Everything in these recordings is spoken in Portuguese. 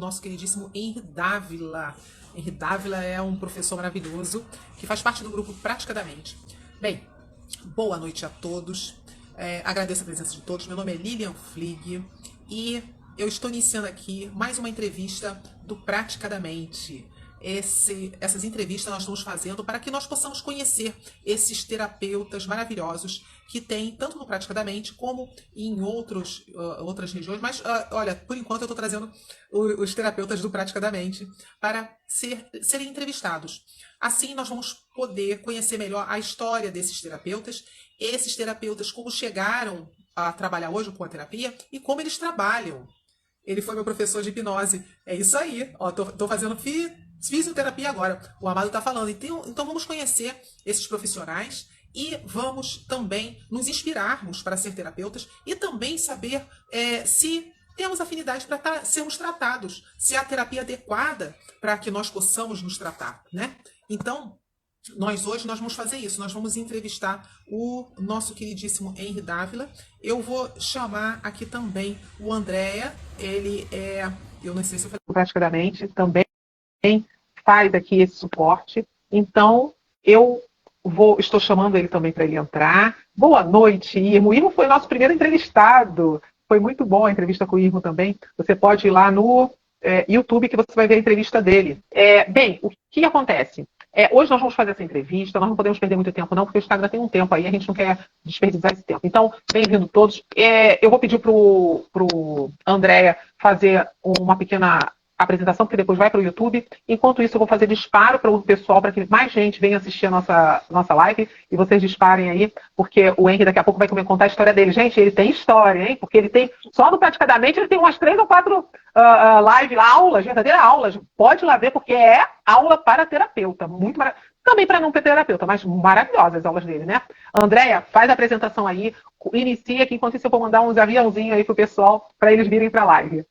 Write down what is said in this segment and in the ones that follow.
nosso queridíssimo Henry Dávila. Henry Dávila é um professor maravilhoso que faz parte do grupo Praticadamente. Bem, boa noite a todos. Agradeço a presença de todos. Meu nome é Lilian Flig e eu estou iniciando aqui mais uma entrevista do Praticadamente. Essas entrevistas nós estamos fazendo para que nós possamos conhecer esses terapeutas maravilhosos que tem tanto no Praticadamente como em outras regiões. Mas, olha, por enquanto eu estou trazendo os terapeutas do Praticadamente para serem entrevistados. Assim nós vamos poder conhecer melhor a história desses terapeutas, como chegaram a trabalhar hoje com a terapia e como eles trabalham. Ele foi meu professor de hipnose. É isso aí. Ó, tô fazendo fisioterapia agora. O Amado está falando. Então vamos conhecer esses profissionais e vamos também nos inspirarmos para ser terapeutas e também saber se temos afinidade para sermos tratados, se é a terapia adequada para que nós possamos nos tratar, né? Então, hoje nós vamos fazer isso. Nós vamos entrevistar o nosso queridíssimo Henry Dávila. Eu vou chamar aqui também o Andréa. Ele eu não sei se eu falei Praticadamente, também faz aqui esse suporte. Então, estou chamando ele também para ele entrar. Boa noite, Irmo. Irmo foi nosso primeiro entrevistado. Foi muito bom a entrevista com o Irmo também. Você pode ir lá no YouTube que você vai ver a entrevista dele. Bem, o que acontece? Hoje nós vamos fazer essa entrevista, nós não podemos perder muito tempo não, porque o Instagram tem um tempo aí, a gente não quer desperdiçar esse tempo. Então, bem-vindo todos. Eu vou pedir pro Andréa fazer uma pequena apresentação, porque depois vai para o YouTube. Enquanto isso, eu vou fazer disparo para o pessoal, para que mais gente venha assistir a nossa live, e vocês disparem aí, porque o Henry daqui a pouco vai contar a história dele. Gente, ele tem história, hein? Porque ele tem, só no Praticadamente, ele tem umas 3 ou 4 aulas, verdadeiras aulas. Pode ir lá ver, porque é aula para terapeuta. Muito maravilhosa. Também para não ter terapeuta, mas maravilhosas as aulas dele, né? Andréa, faz a apresentação aí, inicia aqui, enquanto isso eu vou mandar uns aviãozinhos aí pro pessoal, para eles virem para a live.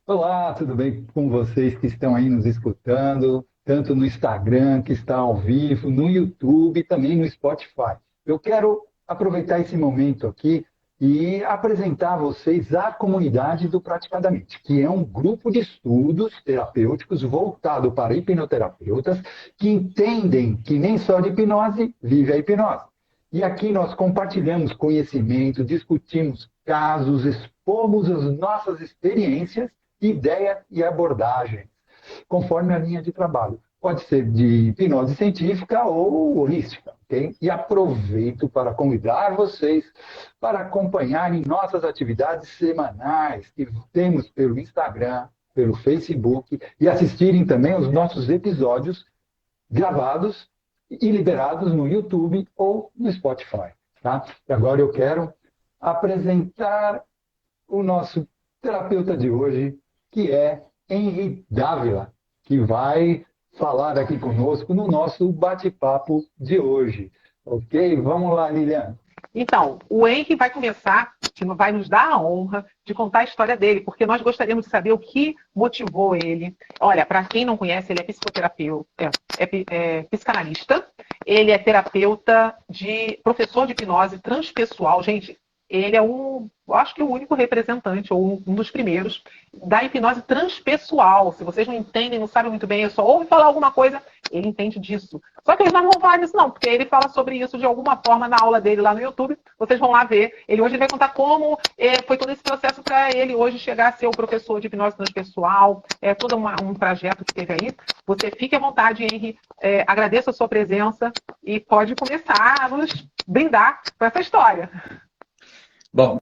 Olá, tudo bem com vocês que estão aí nos escutando, tanto no Instagram, que está ao vivo, no YouTube e também no Spotify. Eu quero aproveitar esse momento aqui e apresentar a vocês a comunidade do Praticadamente, que é um grupo de estudos terapêuticos voltado para hipnoterapeutas que entendem que nem só de hipnose vive a hipnose. E aqui nós compartilhamos conhecimento, discutimos casos, expomos as nossas experiências, ideia e abordagem, conforme a linha de trabalho. Pode ser de hipnose científica ou holística, ok? E aproveito para convidar vocês para acompanharem nossas atividades semanais que temos pelo Instagram, pelo Facebook e assistirem também os nossos episódios gravados e liberados no YouTube ou no Spotify, tá? E agora eu quero apresentar o nosso terapeuta de hoje, que é Henry Dávila, que vai falar aqui conosco no nosso bate-papo de hoje. Ok? Vamos lá, Lilian. Então, o Henry vai começar, vai nos dar a honra de contar a história dele, porque nós gostaríamos de saber o que motivou ele. Olha, para quem não conhece, ele é psicoterapeuta, psicanalista, ele é terapeuta, professor de hipnose transpessoal. Gente, ele é acho que o único representante, ou um dos primeiros, da hipnose transpessoal. Se vocês não entendem, não sabem muito bem, eu só ouvi falar alguma coisa, ele entende disso. Só que eles não vão falar disso não, porque ele fala sobre isso de alguma forma na aula dele lá no YouTube. Vocês vão lá ver. Ele hoje vai contar como foi todo esse processo para ele hoje chegar a ser o professor de hipnose transpessoal. É todo um trajeto que teve aí. Você fique à vontade, Henry. Agradeço a sua presença e pode começar a nos brindar com essa história. Bom,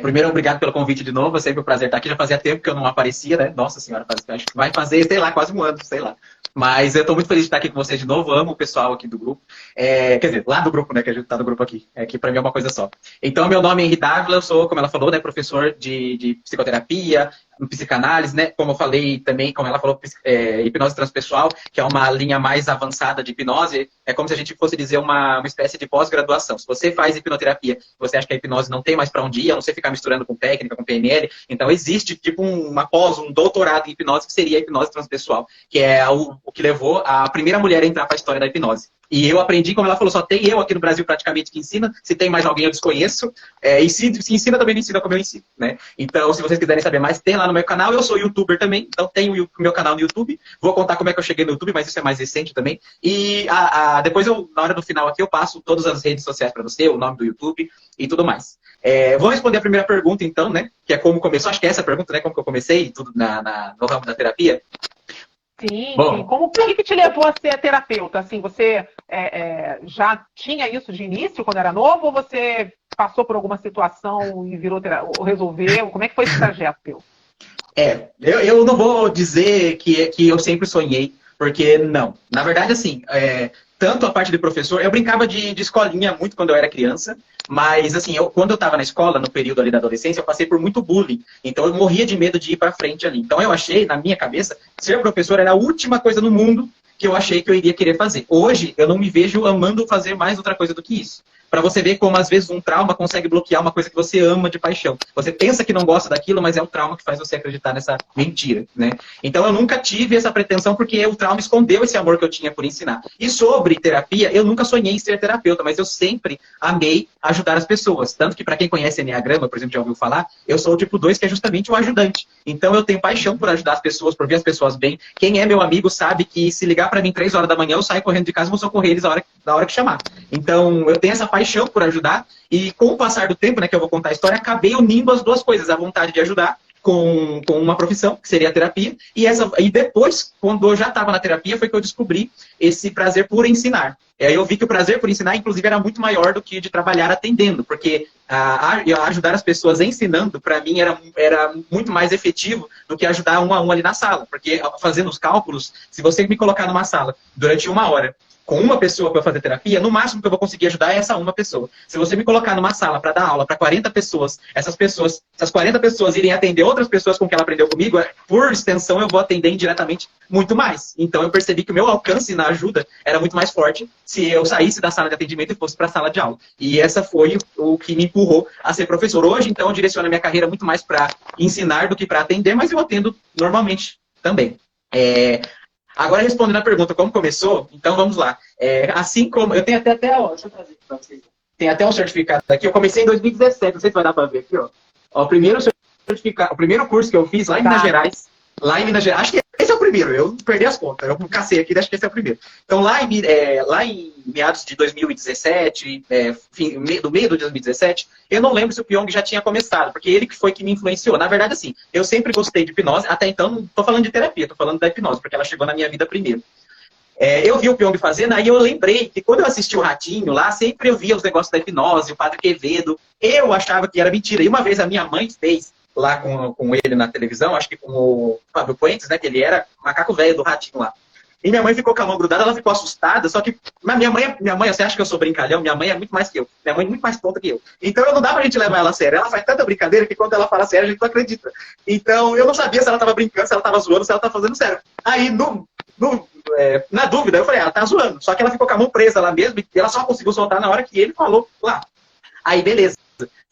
primeiro, obrigado pelo convite de novo. É sempre um prazer estar aqui. Já fazia tempo que eu não aparecia, né? Nossa senhora, acho que vai fazer, sei lá, quase um ano, sei lá. Mas eu estou muito feliz de estar aqui com vocês de novo. Amo o pessoal aqui do grupo. Quer dizer, lá do grupo, né? Que a gente está no grupo aqui. Que para mim é uma coisa só. Então, meu nome é Henry Dávila. Eu sou, como ela falou, né, professor de psicoterapia, psicanálise, né? Como eu falei também, como ela falou, hipnose transpessoal, que é uma linha mais avançada de hipnose. É como se a gente fosse dizer uma espécie de pós-graduação. Se você faz hipnoterapia, você acha que a hipnose não tem mais para onde ir, a não ser ficar misturando com técnica, com PNL. Então, existe tipo um doutorado em hipnose, que seria a hipnose transpessoal, que é o que levou a primeira mulher a entrar para a história da hipnose. E eu aprendi, como ela falou, só tem eu aqui no Brasil praticamente que ensina. Se tem mais alguém, eu desconheço. E se ensina, também me ensina como eu ensino, né? Então, se vocês quiserem saber mais, tem lá no meu canal. Eu sou youtuber também, então tenho o meu canal no YouTube. Vou contar como é que eu cheguei no YouTube, mas isso é mais recente também. E depois, na hora do final aqui, eu passo todas as redes sociais para você, o nome do YouTube e tudo mais. Vou responder a primeira pergunta, então, né? Que é como começou. Acho que é essa a pergunta, né? Como que eu comecei tudo no ramo da terapia. Sim, Bom, sim. O que te levou a ser terapeuta? Assim, você já tinha isso de início, quando era novo, ou você passou por alguma situação e ou resolveu? Como é que foi esse trajeto teu? Eu não vou dizer que eu sempre sonhei, porque não. Na verdade, assim, tanto a parte de professor, eu brincava de escolinha muito quando eu era criança, mas, assim, quando eu estava na escola, no período ali da adolescência, eu passei por muito bullying. Então, eu morria de medo de ir para frente ali. Então, eu achei, na minha cabeça, ser professor era a última coisa no mundo que eu achei que eu iria querer fazer. Hoje, eu não me vejo amando fazer mais outra coisa do que isso. Para você ver como, às vezes, um trauma consegue bloquear uma coisa que você ama de paixão. Você pensa que não gosta daquilo, mas é o trauma que faz você acreditar nessa mentira, né? Então, eu nunca tive essa pretensão, porque o trauma escondeu esse amor que eu tinha por ensinar. E sobre terapia, eu nunca sonhei em ser terapeuta, mas eu sempre amei ajudar as pessoas. Tanto que, para quem conhece Enneagrama, por exemplo, já ouviu falar, eu sou o tipo 2, que é justamente o ajudante. Então, eu tenho paixão por ajudar as pessoas, por ver as pessoas bem. Quem é meu amigo sabe que, se ligar para mim 3 horas da manhã, eu saio correndo de casa e vou socorrer eles na hora que chamar. Então, eu tenho essa paixão por ajudar, e com o passar do tempo, né, que eu vou contar a história, acabei unindo as duas coisas, a vontade de ajudar com uma profissão, que seria a terapia, e depois, quando eu já estava na terapia, foi que eu descobri esse prazer por ensinar. Aí eu vi que o prazer por ensinar, inclusive, era muito maior do que de trabalhar atendendo, porque ajudar as pessoas ensinando, para mim, era muito mais efetivo do que ajudar um a um ali na sala, porque fazendo os cálculos, se você me colocar numa sala durante 1 hora, com uma pessoa para eu fazer terapia, no máximo que eu vou conseguir ajudar é essa uma pessoa. Se você me colocar numa sala para dar aula para 40 pessoas, essas 40 pessoas irem atender outras pessoas com que ela aprendeu comigo, por extensão eu vou atender indiretamente muito mais. Então eu percebi que o meu alcance na ajuda era muito mais forte se eu saísse da sala de atendimento e fosse para a sala de aula. E essa foi o que me empurrou a ser professor. Hoje, então, eu direciono a minha carreira muito mais para ensinar do que para atender, mas eu atendo normalmente também. Agora, respondendo a pergunta como começou, então vamos lá. Assim como... Eu tenho até ó, deixa eu trazer aqui para vocês. Tem até um certificado aqui. Eu comecei em 2017, não sei se vai dar para ver aqui, ó. O primeiro certificado, o primeiro curso que eu fiz lá em Minas Gerais. Acho que esse é o primeiro, eu perdi as contas, eu cacei aqui, acho que esse é o primeiro. Então, lá em meados de 2017, do meio de 2017, eu não lembro se o Pyong já tinha começado, porque ele que foi que me influenciou. Na verdade, assim, eu sempre gostei de hipnose, até então não estou falando de terapia, estou falando da hipnose, porque ela chegou na minha vida primeiro. Eu vi o Pyong fazendo, aí eu lembrei que quando eu assisti o Ratinho lá, sempre eu via os negócios da hipnose, o Padre Quevedo, eu achava que era mentira. E uma vez a minha mãe fez lá com ele na televisão, acho que com o Fábio Puentes, né, que ele era macaco velho do Ratinho lá. E minha mãe ficou com a mão grudada, ela ficou assustada, só que minha mãe, você acha que eu sou brincalhão? Minha mãe é muito mais que eu. Minha mãe é muito mais tonta que eu. Então não dá pra gente levar ela a sério. Ela faz tanta brincadeira que quando ela fala sério, a gente não acredita. Então eu não sabia se ela tava brincando, se ela tava zoando, se ela tava fazendo sério. Aí, na dúvida, eu falei, ela tá zoando. Só que ela ficou com a mão presa lá mesmo, e ela só conseguiu soltar na hora que ele falou lá. Aí, beleza.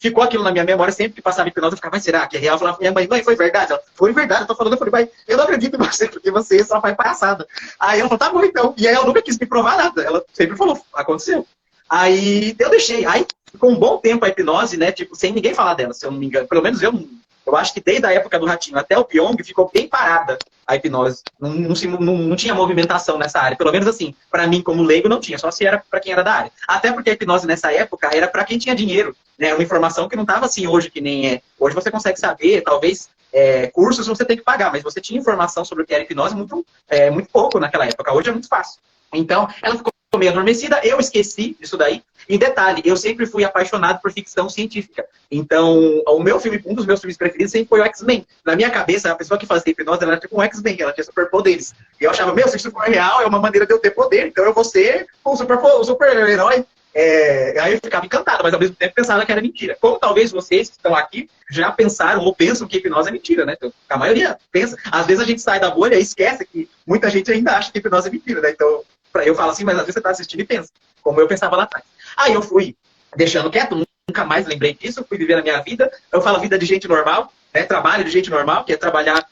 Ficou aquilo na minha memória, sempre que passava hipnose, eu ficava, mas será que é real? Eu falava, minha mãe, foi verdade? Ela, foi verdade, eu tô falando, eu falei, mas eu não acredito em você, porque você só faz palhaçada. Aí ela falou, tá bom então. E aí ela nunca quis me provar nada, ela sempre falou, aconteceu. Aí eu deixei, aí ficou um bom tempo a hipnose, né, tipo, sem ninguém falar dela, se eu não me engano. Pelo menos eu acho que desde a época do Ratinho até o Pyong ficou bem parada a hipnose. Não tinha movimentação nessa área. Pelo menos assim, para mim como leigo não tinha, só se era para quem era da área. Até porque a hipnose nessa época era para quem tinha dinheiro, né? Uma informação que não estava assim hoje, que nem é. Hoje você consegue saber, talvez cursos você tem que pagar, mas você tinha informação sobre o que era hipnose muito pouco naquela época. Hoje é muito fácil. Então, ela ficou meio adormecida, eu esqueci disso daí. E detalhe, eu sempre fui apaixonado por ficção científica. Então, um dos meus filmes preferidos sempre foi o X-Men. Na minha cabeça, a pessoa que fazia hipnose era tipo um X-Men, ela tinha superpoderes. E eu achava, se isso for real, é uma maneira de eu ter poder, então eu vou ser um super-herói. Aí eu ficava encantado, mas ao mesmo tempo pensava que era mentira. Como talvez vocês que estão aqui já pensaram ou pensam que hipnose é mentira, né? Então, a maioria pensa. Às vezes a gente sai da bolha e esquece que muita gente ainda acha que hipnose é mentira, né? Então, eu falo assim, mas às vezes você está assistindo e pensa, como eu pensava lá atrás. Aí eu fui deixando quieto, nunca mais lembrei disso, fui viver a minha vida. Eu falo vida de gente normal, né? Trabalho de gente normal, que é trabalhar,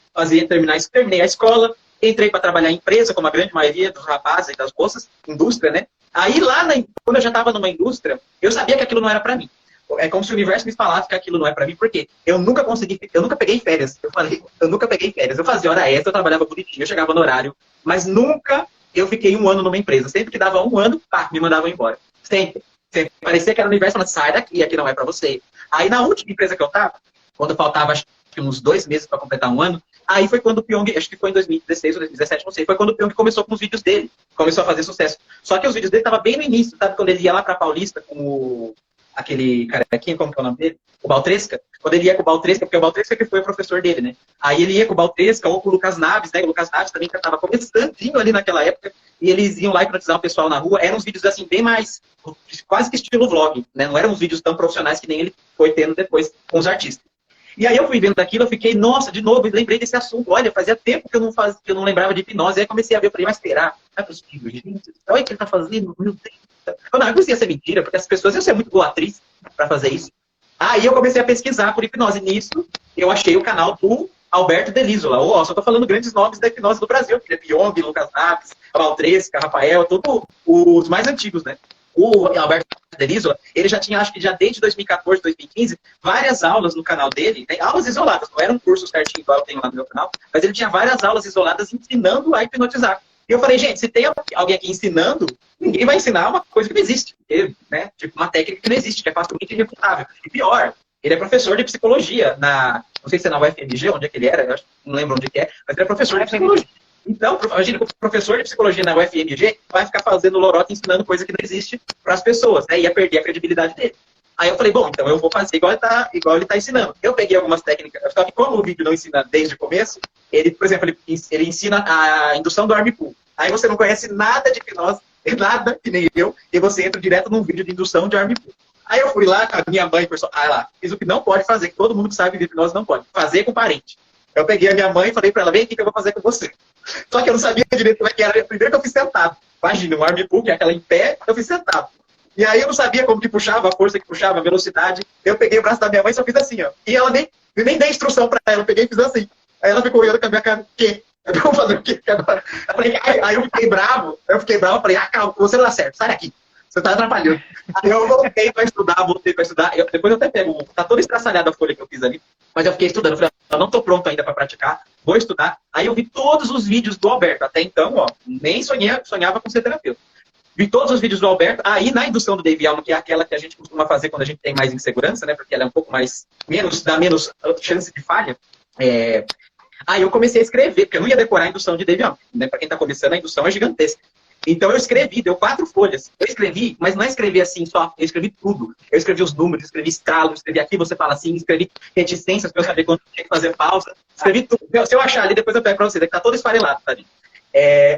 terminei a escola, entrei para trabalhar em empresa, como a grande maioria dos rapazes e das moças, indústria, né? Aí quando eu já estava numa indústria, eu sabia que aquilo não era para mim. É como se o universo me falasse que aquilo não é para mim, porque eu nunca peguei férias. Eu falei, eu nunca peguei férias. Eu fazia hora extra, eu trabalhava bonitinho, eu chegava no horário, mas nunca eu fiquei um ano numa empresa. Sempre que dava um ano, pá, me mandavam embora. Sempre. Sempre. Parecia que era o universo falando, sai daqui, aqui não é para você. Aí na última empresa que eu estava, quando faltava acho que uns 2 meses para completar um ano, aí foi quando o Pyong, acho que foi em 2016 ou 2017, não sei, foi quando o Pyong começou com os vídeos dele, começou a fazer sucesso. Só que os vídeos dele estavam bem no início, sabe? Quando ele ia lá para Paulista com aquele carequinho, como que é o nome dele? O Baltresca. Quando ele ia com o Baltresca, porque o Baltresca que foi o professor dele, né? Aí ele ia com o Baltresca ou com o Lucas Naves, né? O Lucas Naves também estava começandinho ali naquela época, e eles iam lá hipnotizar o pessoal na rua. Eram uns vídeos assim, bem mais, quase que estilo vlog, né? Não eram uns vídeos tão profissionais que nem ele foi tendo depois com os artistas. E aí eu fui vendo aquilo, eu fiquei, nossa, de novo, lembrei desse assunto. Olha, fazia tempo que eu não lembrava de hipnose. Aí comecei a ver, eu falei, mas será? Não é possível, gente. Olha o que ele tá fazendo, meu Deus. Eu não comecei a ser mentira, porque as pessoas iam ser muito boa atriz para fazer isso. Aí eu comecei a pesquisar por hipnose. Nisso, eu achei o canal do Alberto Delisola. Ó, só tô falando grandes nomes da hipnose do Brasil. Que é Pyong, Lucas Naves, Baltresca, Rafael, todos os mais antigos, né? O Alberto Delisola, ele já tinha, acho que já desde 2014, 2015, várias aulas no canal dele, né? Aulas isoladas, não era um curso certinho igual eu tenho lá no meu canal, mas ele tinha várias aulas isoladas ensinando a hipnotizar. E eu falei, gente, se tem alguém aqui ensinando, ninguém vai ensinar uma coisa que não existe, né? Tipo, uma técnica que não existe, que é facilmente irrefutável. E pior, ele é professor de psicologia não sei se é na UFMG, onde é que ele era, não lembro onde que é, mas ele é professor de psicologia. Então, imagina que o professor de psicologia na UFMG vai ficar fazendo lorota ensinando coisa que não existe para as pessoas, né? Ia perder a credibilidade dele. Aí eu falei, bom, então eu vou fazer igual ele tá ensinando. Eu peguei algumas técnicas, só que como o vídeo não ensina desde o começo, ele, por exemplo, ele ensina a indução do arm pull. Aí você não conhece nada de hipnose, nada, que nem eu, e você entra direto num vídeo de indução de arm pull. Aí eu fui lá com a minha mãe, fiz o que não pode fazer, que todo mundo que sabe de hipnose não pode, fazer com parente. Eu peguei a minha mãe e falei pra ela, vem aqui que eu vou fazer com você. Só que eu não sabia direito como é que era. Primeiro que eu fiz sentado. Imagina, um arm pull, que é aquela em pé, eu fiz sentado. E aí eu não sabia como que puxava, a força que puxava, a velocidade. Eu peguei o braço da minha mãe e só fiz assim, ó. E ela nem dei instrução pra ela, eu peguei e fiz assim. Aí ela ficou olhando com a minha cara, o quê? Eu vou fazer o quê agora? Aí eu fiquei bravo, falei, calma, você não dá certo, sai daqui. Você tá atrapalhando. Aí eu voltei pra estudar. Depois eu até pego, tá toda estraçalhada a folha que eu fiz ali, mas eu fiquei estudando. Falei, eu não tô pronto ainda pra praticar, vou estudar. Aí eu vi todos os vídeos do Alberto. Até então, ó, nem sonhava com ser terapeuta. Vi todos os vídeos do Alberto. Aí na indução do Dave Allen, que é aquela que a gente costuma fazer quando a gente tem mais insegurança, né? Porque ela é um pouco dá menos chance de falha. Aí eu comecei a escrever, porque eu não ia decorar a indução de Dave Allen, né? Pra quem tá começando, a indução é gigantesca. Então eu escrevi, deu 4 folhas. Eu escrevi, mas não é escrever assim só, eu escrevi tudo. Eu escrevi os números, escrevi estralo, escrevi aqui, você fala assim, escrevi reticências pra eu saber quando tinha que fazer pausa. Escrevi tudo. Se eu achar ali, depois eu pego pra você, que tá todo esfarelado, tá ali.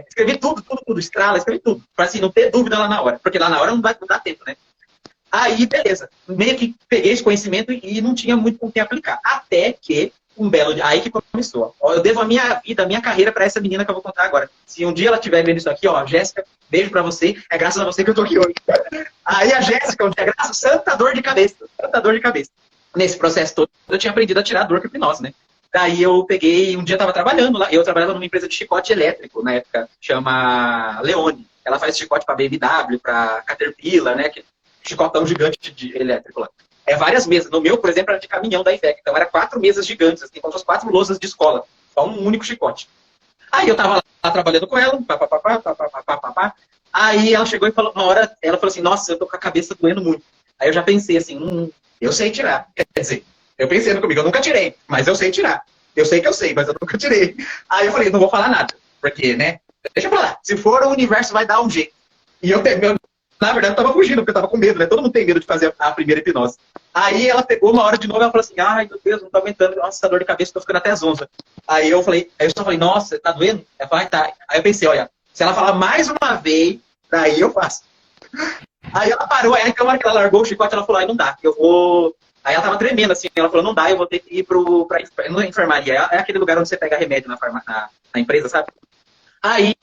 Escrevi tudo, estrala, escrevi tudo. Pra assim, não ter dúvida lá na hora. Porque lá na hora não dá tempo, né? Aí, beleza. Meio que peguei esse conhecimento e não tinha muito com quem aplicar. Até que um belo dia, aí que começou. Ó, eu devo a minha vida, a minha carreira para essa menina que eu vou contar agora. Se um dia ela estiver vendo isso aqui, ó, Jéssica, beijo para você. É graças a você que eu tô aqui hoje. Aí a Jéssica, um dia, graças, santa dor de cabeça. Nesse processo todo, eu tinha aprendido a tirar dor com hipnose, né? Daí eu peguei, um dia eu tava trabalhando lá, eu trabalhava numa empresa de chicote elétrico, na época, chama Leone. Ela faz chicote para BMW, para Caterpillar, né? Que chicotão gigante elétrico lá. Várias mesas. No meu, por exemplo, era de caminhão da IFEC. Então, era 4 mesas gigantes, assim, como as 4 lousas de escola. Só um único chicote. Aí eu tava lá trabalhando com ela, Aí ela chegou e falou, uma hora, ela falou assim, nossa, eu tô com a cabeça doendo muito. Aí eu já pensei assim, eu sei tirar. Quer dizer, eu pensei comigo, eu nunca tirei, mas eu sei tirar. Eu sei que eu sei, mas eu nunca tirei. Aí eu falei, não vou falar nada. Porque, né? Deixa pra lá. Se for, o universo vai dar um jeito. E na verdade, eu tava fugindo, porque eu tava com medo, né? Todo mundo tem medo de fazer a primeira hipnose. Aí ela pegou uma hora de novo e ela falou assim, ai, meu Deus, não tô aguentando, nossa, essa dor de cabeça, tô ficando até zonza. Aí eu só falei, nossa, tá doendo? Ela falou, tá. Aí eu pensei, olha, se ela falar mais uma vez, daí eu faço. Aí ela parou, aí na hora que ela largou o chicote, ela falou, ai, não dá, eu vou... Aí ela tava tremendo, assim, ela falou, não dá, eu vou ter que ir pra enfermaria. É aquele lugar onde você pega remédio na empresa, sabe? Aí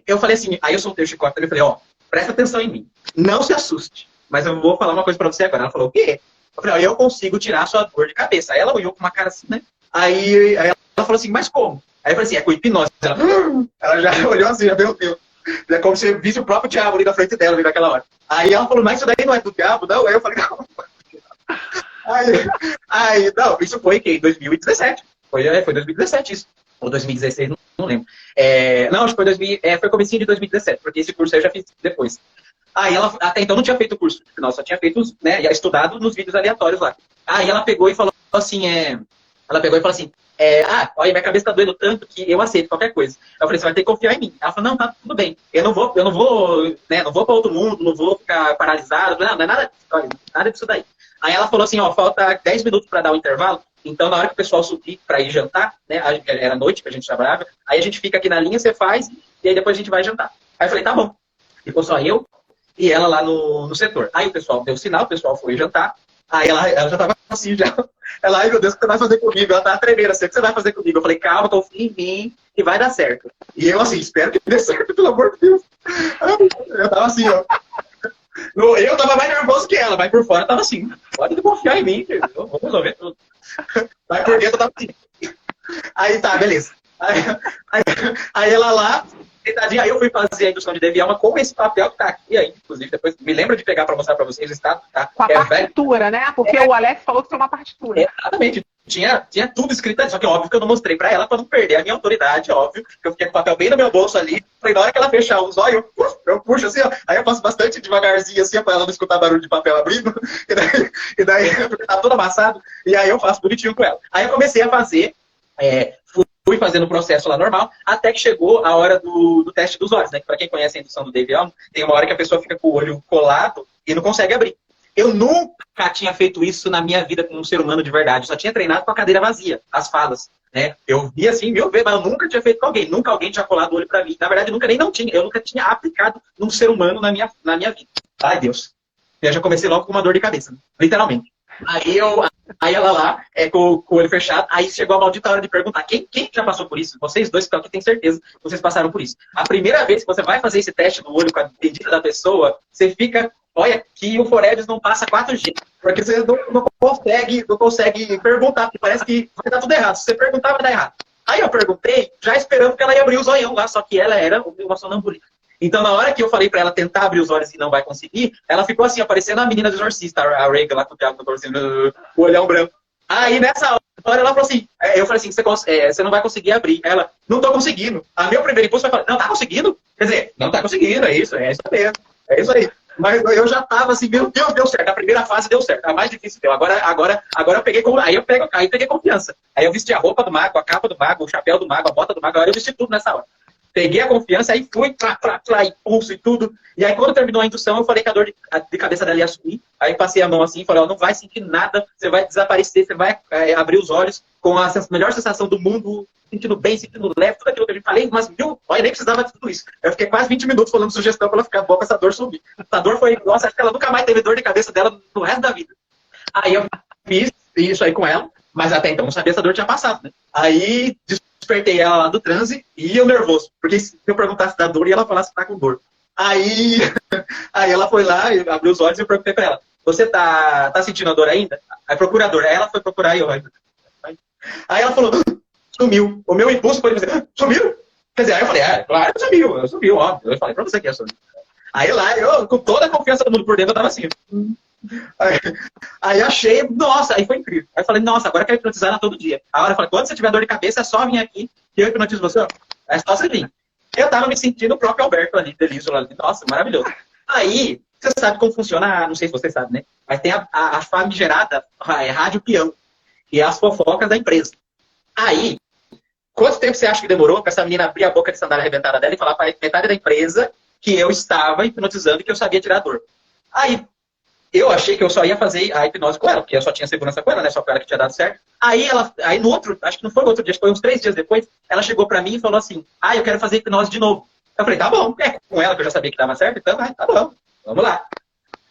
eu falei assim, aí eu soltei o chicote e falei, ó, presta atenção em mim. Não se assuste. Mas eu vou falar uma coisa pra você agora. Ela falou, o quê? Eu falei, ó, eu consigo tirar a sua dor de cabeça. Aí ela olhou com uma cara assim, né? Aí ela falou assim, mas como? Aí eu falei assim, é com hipnose. Ela já olhou assim, já meu Deus. É como se visse o próprio diabo ali na frente dela, ali naquela hora. Aí ela falou, mas isso daí não é do diabo, não? Aí eu falei, não. Não, isso foi em 2017. Foi 2017 isso. Ou 2016, não lembro. Não, acho que foi comecinho de 2017, porque esse curso aí eu já fiz depois. Aí ela, até então, não tinha feito o curso de hipnose, só tinha feito, né, estudado nos vídeos aleatórios lá. Aí ela pegou e falou assim, olha, minha cabeça tá doendo tanto que eu aceito qualquer coisa. Eu falei, você vai ter que confiar em mim. Ela falou, não, tá tudo bem. Eu não vou, né, não vou para outro mundo, não vou ficar paralisado, não é nada, olha, nada disso daí. Aí ela falou assim, ó, falta 10 minutos para dar o intervalo, então na hora que o pessoal subir para ir jantar, né, era noite que a gente trabalhava, aí a gente fica aqui na linha, você faz, e aí depois a gente vai jantar. Aí eu falei, tá bom. Ficou só eu e ela lá no setor. Aí o pessoal deu sinal, o pessoal foi jantar, aí ela já tava assim, já. Ela, ai meu Deus, o que você vai fazer comigo? Ela tava tremendo assim, o que você vai fazer comigo? Eu falei, calma, confia em mim, que vai dar certo. E eu assim, espero que dê certo, pelo amor de Deus. Eu tava assim, ó. Eu tava mais nervoso que ela, mas por fora eu tava assim, pode confiar em mim, eu vou resolver tudo. Mas por dentro eu tava assim. Aí tá, beleza. Aí ela lá, sentadinha, aí eu fui fazer a indução de Devialma com esse papel que tá aqui aí, inclusive, depois me lembra de pegar pra mostrar pra vocês, está, tá? Com a partitura, né? Porque o Alex falou que isso é uma partitura. Exatamente. Tinha tudo escrito ali, só que óbvio que eu não mostrei pra ela pra não perder a minha autoridade, óbvio, que eu fiquei com o papel bem no meu bolso ali, falei, na hora que ela fechar os olhos, eu puxo assim, ó, aí eu passo bastante devagarzinho assim, pra ela não escutar barulho de papel abrindo, e daí porque tá todo amassado, e aí eu faço bonitinho com ela. Aí eu comecei a fazer, fui fazendo o processo lá normal, até que chegou a hora do teste dos olhos, né, que pra quem conhece a indução do Devialma, tem uma hora que a pessoa fica com o olho colado e não consegue abrir. Eu nunca tinha feito isso na minha vida com um ser humano de verdade. Eu só tinha treinado com a cadeira vazia, as falas. Né? Eu vi assim, 1000 vezes, mas eu nunca tinha feito com alguém. Nunca alguém tinha colado o olho pra mim. Na verdade, eu nunca tinha aplicado num ser humano na minha vida. Ai, Deus. Eu já comecei logo com uma dor de cabeça, né? Literalmente. Aí ela lá, com o olho fechado, aí chegou a maldita hora de perguntar. Quem já passou por isso? Vocês dois que estão aqui, tenho certeza que vocês passaram por isso. A primeira vez que você vai fazer esse teste no olho com a medida da pessoa, você fica... Olha, que o Forever não passa 4G. Porque você não consegue perguntar, porque parece que vai dar tudo errado. Se você perguntar, vai dar errado. Aí eu perguntei, já esperando que ela ia abrir os olhão lá, só que ela era uma sonambulista. Então, na hora que eu falei pra ela tentar abrir os olhos e não vai conseguir, ela ficou assim, aparecendo a menina do exorcista, a Reagan lá com o diabo no torcendo, o olhão branco. Aí, nessa hora, ela falou assim, eu falei assim, você não vai conseguir abrir. Ela, não tô conseguindo. A meu primeiro impulso foi falar, não, tá conseguindo? Quer dizer, não tá conseguindo, é isso mesmo. É isso aí. Mas eu já tava assim, meu Deus, deu certo. A primeira fase deu certo. A mais difícil deu. Agora eu peguei peguei confiança. Aí eu vesti a roupa do mago, a capa do mago, o chapéu do mago, a bota do mago. Agora eu vesti tudo nessa hora. Peguei a confiança, aí fui, e pulso e tudo. E aí quando terminou a indução, eu falei que a dor de cabeça dela ia sumir. Aí passei a mão assim e falei, ó, não vai sentir nada, você vai desaparecer, você vai abrir os olhos com a melhor sensação do mundo, sentindo bem, sentindo leve, tudo aquilo que eu falei, mas olha, nem precisava de tudo isso. Eu fiquei quase 20 minutos falando sugestão pra ela ficar boa, pra essa dor sumir. Essa dor foi, nossa, acho que ela nunca mais teve dor de cabeça dela no resto da vida. Aí eu fiz isso aí com ela, mas até então não sabia se a dor tinha passado, né? Aí despertei ela lá do transe e eu nervoso, porque se eu perguntasse da dor, e ela falasse que tá com dor. Aí ela foi lá, abriu os olhos e eu perguntei pra ela, você tá sentindo a dor ainda? Aí procura a dor. Aí ela foi procurar e eu... Aí ela falou, sumiu. O meu impulso foi dizer, sumiu? Quer dizer, aí eu falei, claro que sumiu, óbvio. Eu falei pra você que ia sumir. Aí lá, eu, com toda a confiança do mundo por dentro, eu tava assim. Aí achei, nossa, aí foi incrível. Aí eu falei, nossa, agora eu quero hipnotizar ela todo dia. A hora eu falei, quando você tiver dor de cabeça, é só vir aqui que eu hipnotizo você. É só você vir. Eu tava me sentindo o próprio Alberto ali, Delício ali. Nossa, maravilhoso. Aí, você sabe como funciona, não sei se você sabe, né? Mas tem a famigerada rádio peão, que é as fofocas da empresa. Aí, quanto tempo você acha que demorou pra essa menina abrir a boca de sandália arrebentada dela e falar pra metade da empresa que eu estava hipnotizando e que eu sabia tirar a dor? Aí, eu achei que eu só ia fazer a hipnose com ela, porque eu só tinha segurança com ela, né? Só com ela que tinha dado certo. Aí no outro, acho que não foi no outro dia, acho que foi uns 3 dias depois, ela chegou pra mim e falou assim, eu quero fazer hipnose de novo. Eu falei, tá bom, com ela que eu já sabia que dava certo, então tá bom, vamos lá.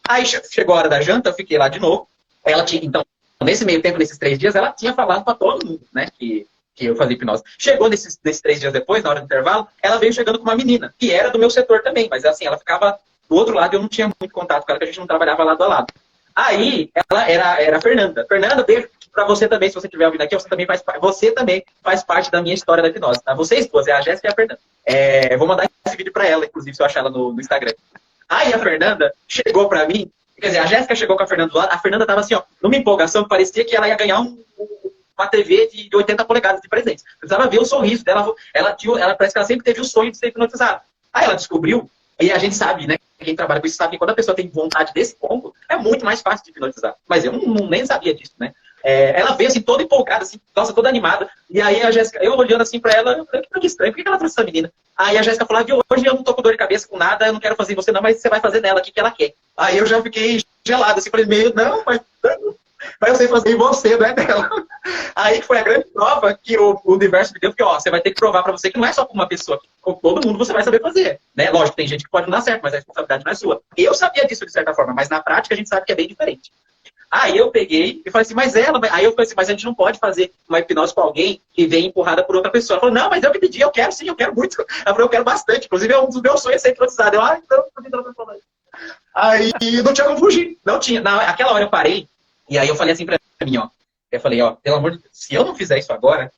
Aí chegou a hora da janta, eu fiquei lá de novo. Ela tinha, então, nesse meio tempo, nesses 3 dias, ela tinha falado pra todo mundo, né, que eu fazia hipnose. Chegou nesses 3 dias depois, na hora do intervalo, ela veio chegando com uma menina, que era do meu setor também, mas assim, ela ficava do outro lado e eu não tinha muito contato com ela, porque a gente não trabalhava lado a lado. Aí, ela era a Fernanda. Fernanda, beijo pra você também, se você estiver ouvindo aqui, você também faz parte da minha história da hipnose, tá? Vocês duas, é a Jéssica e a Fernanda. Vou mandar esse vídeo pra ela, inclusive, se eu achar ela no Instagram. Aí a Fernanda chegou pra mim, quer dizer, a Jéssica chegou com a Fernanda do lado, a Fernanda tava assim, ó, numa empolgação, parecia que ela ia ganhar uma TV de 80 polegadas de presente. Precisava ver o sorriso dela, ela parece que ela sempre teve o sonho de ser hipnotizada. Aí ela descobriu, e a gente sabe, né, quem trabalha com isso sabe que quando a pessoa tem vontade desse ponto, é muito mais fácil de hipnotizar. Mas eu nem sabia disso, né? Ela veio assim, toda empolgada, assim, nossa, toda animada. E aí a Jéssica, eu olhando assim pra ela, eu falei, que estranho, por que ela trouxe essa menina? Aí a Jéssica falou, hoje eu não tô com dor de cabeça com nada, eu não quero fazer em você não, mas você vai fazer nela, o que ela quer. Aí eu já fiquei gelado, assim, falei, não, mas eu sei fazer em você, não é dela. Aí foi a grande prova que o universo me deu, porque, ó, você vai ter que provar pra você que não é só com uma pessoa, com todo mundo você vai saber fazer, né? Lógico, tem gente que pode não dar certo, mas a responsabilidade não é sua. Eu sabia disso de certa forma, mas na prática a gente sabe que é bem diferente. Aí eu peguei e falei assim, aí eu falei assim, mas a gente não pode fazer uma hipnose com alguém que vem empurrada por outra pessoa. Ela falou, não, mas eu que pedi, eu quero sim, eu quero muito. Ela falou, eu quero bastante, inclusive é um dos meus sonhos ser hipnotizado. Eu, então, aí não tinha como fugir, não tinha. Naquela hora eu parei, e aí eu falei assim pra mim, ó, eu falei, ó, pelo amor de Deus, se eu não fizer isso agora,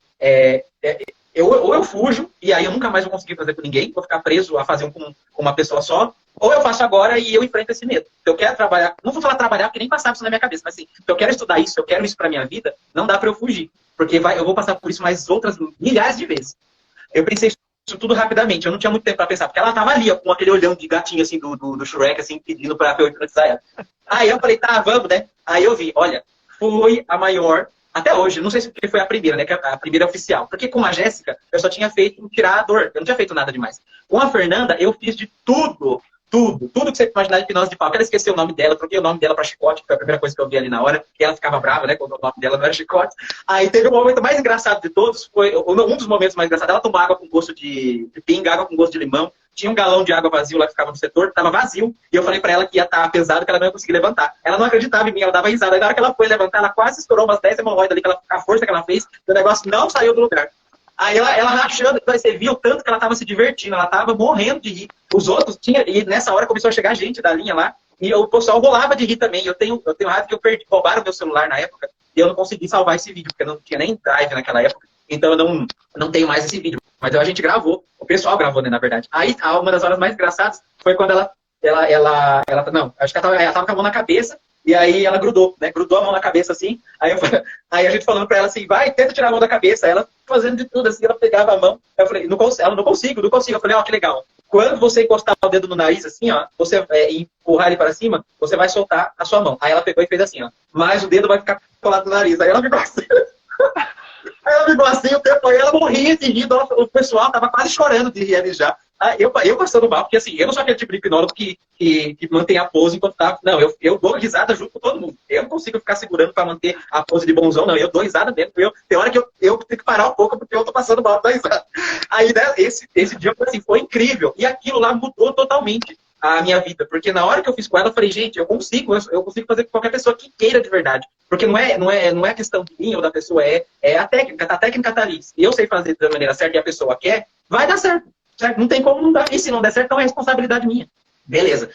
ou eu fujo, e aí eu nunca mais vou conseguir fazer com ninguém, vou ficar preso a fazer com uma pessoa só, ou eu faço agora e eu enfrento esse medo. Se eu quero trabalhar, não vou falar trabalhar porque nem passava isso na minha cabeça, mas assim, se eu quero estudar isso, eu quero isso pra minha vida, não dá pra eu fugir. Porque eu vou passar por isso mais outras milhares de vezes. Eu pensei isso tudo rapidamente, eu não tinha muito tempo pra pensar, porque ela tava ali, ó, com aquele olhão de gatinho, assim, do Shrek, assim, pedindo pra eu hipnotizar ela. Aí eu falei, tá, vamos, né? Aí eu vi, olha, foi a maior, até hoje, não sei se foi a primeira, né, que a primeira oficial, porque com a Jéssica, eu só tinha feito tirar a dor, eu não tinha feito nada demais. Com a Fernanda, eu fiz de tudo que você imaginar de hipnose de palco. Ela esqueceu o nome dela, troquei o nome dela pra Chicote, que foi a primeira coisa que eu vi ali na hora, e ela ficava brava, né, quando o nome dela não era Chicote. Aí teve o momento mais engraçado de todos, foi um dos momentos mais engraçados, ela tomou água com gosto de pinga, água com gosto de limão, tinha um galão de água vazio lá que ficava no setor, tava vazio, e eu falei pra ela que ia estar pesado, que ela não ia conseguir levantar. Ela não acreditava em mim, ela dava risada. Aí na hora que ela foi levantar, ela quase estourou umas 10 hemorroidas ali, a força que ela fez, o negócio não saiu do lugar. Aí ela rachando, você viu o tanto que ela tava se divertindo, ela tava morrendo de rir. Os outros e nessa hora começou a chegar gente da linha lá, e o pessoal rolava de rir também. Eu tenho raiva que roubaram meu celular na época, e eu não consegui salvar esse vídeo, porque não tinha nem drive naquela época, então eu não tenho mais esse vídeo. Mas a gente gravou, o pessoal gravou, né, na verdade. Aí, uma das horas mais engraçadas foi quando acho que ela tava com a mão na cabeça, e aí ela grudou, né? Grudou a mão na cabeça assim. Aí a gente falando pra ela assim, vai, tenta tirar a mão da cabeça. Ela fazendo de tudo assim, ela pegava a mão. Eu falei, ela não consigo. Eu falei, ó, que legal. Quando você encostar o dedo no nariz assim, ó, você empurrar ele para cima, você vai soltar a sua mão. Aí ela pegou e fez assim, ó. Mas o dedo vai ficar colado no nariz. Aí ela ficou assim. Aí ela ficou assim, o tempo aí ela morria de rir, o pessoal tava quase chorando de rir ali já. Eu passando mal, porque assim, eu não sou aquele tipo de hipnólogo que mantém a pose enquanto tá. Não, eu dou risada junto com todo mundo. Eu não consigo ficar segurando pra manter a pose de bonzão, não. Eu dou risada mesmo. Tem hora que eu tenho que parar um pouco porque eu tô passando mal da risada. Aí, né, esse dia assim, foi incrível. E aquilo lá mudou totalmente a minha vida. Porque na hora que eu fiz com ela, eu falei, gente, eu consigo fazer com qualquer pessoa que queira de verdade. Porque não é questão de mim ou da pessoa, é a técnica tá ali. E eu sei fazer da maneira certa e a pessoa quer, vai dar certo. Certo? Não tem como não dar. E se não der certo, então é responsabilidade minha. Beleza.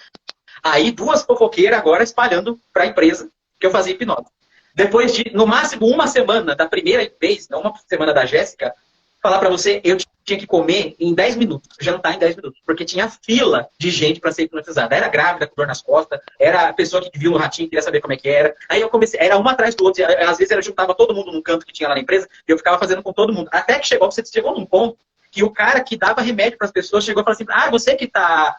Aí, duas fofoqueiras agora espalhando para a empresa que eu fazia hipnose. Depois de, no máximo, uma semana da primeira vez, não uma semana da Jéssica, falar para você, eu tinha que comer em 10 minutos, jantar em 10 minutos, porque tinha fila de gente para ser hipnotizada. Era grávida, com dor nas costas, era a pessoa que viu no ratinho, queria saber como é que era. Aí eu comecei, era uma atrás do outro, às vezes eu juntava todo mundo num canto que tinha lá na empresa, e eu ficava fazendo com todo mundo. Até que você chegou num ponto que o cara que dava remédio para as pessoas chegou e falou assim, você que tá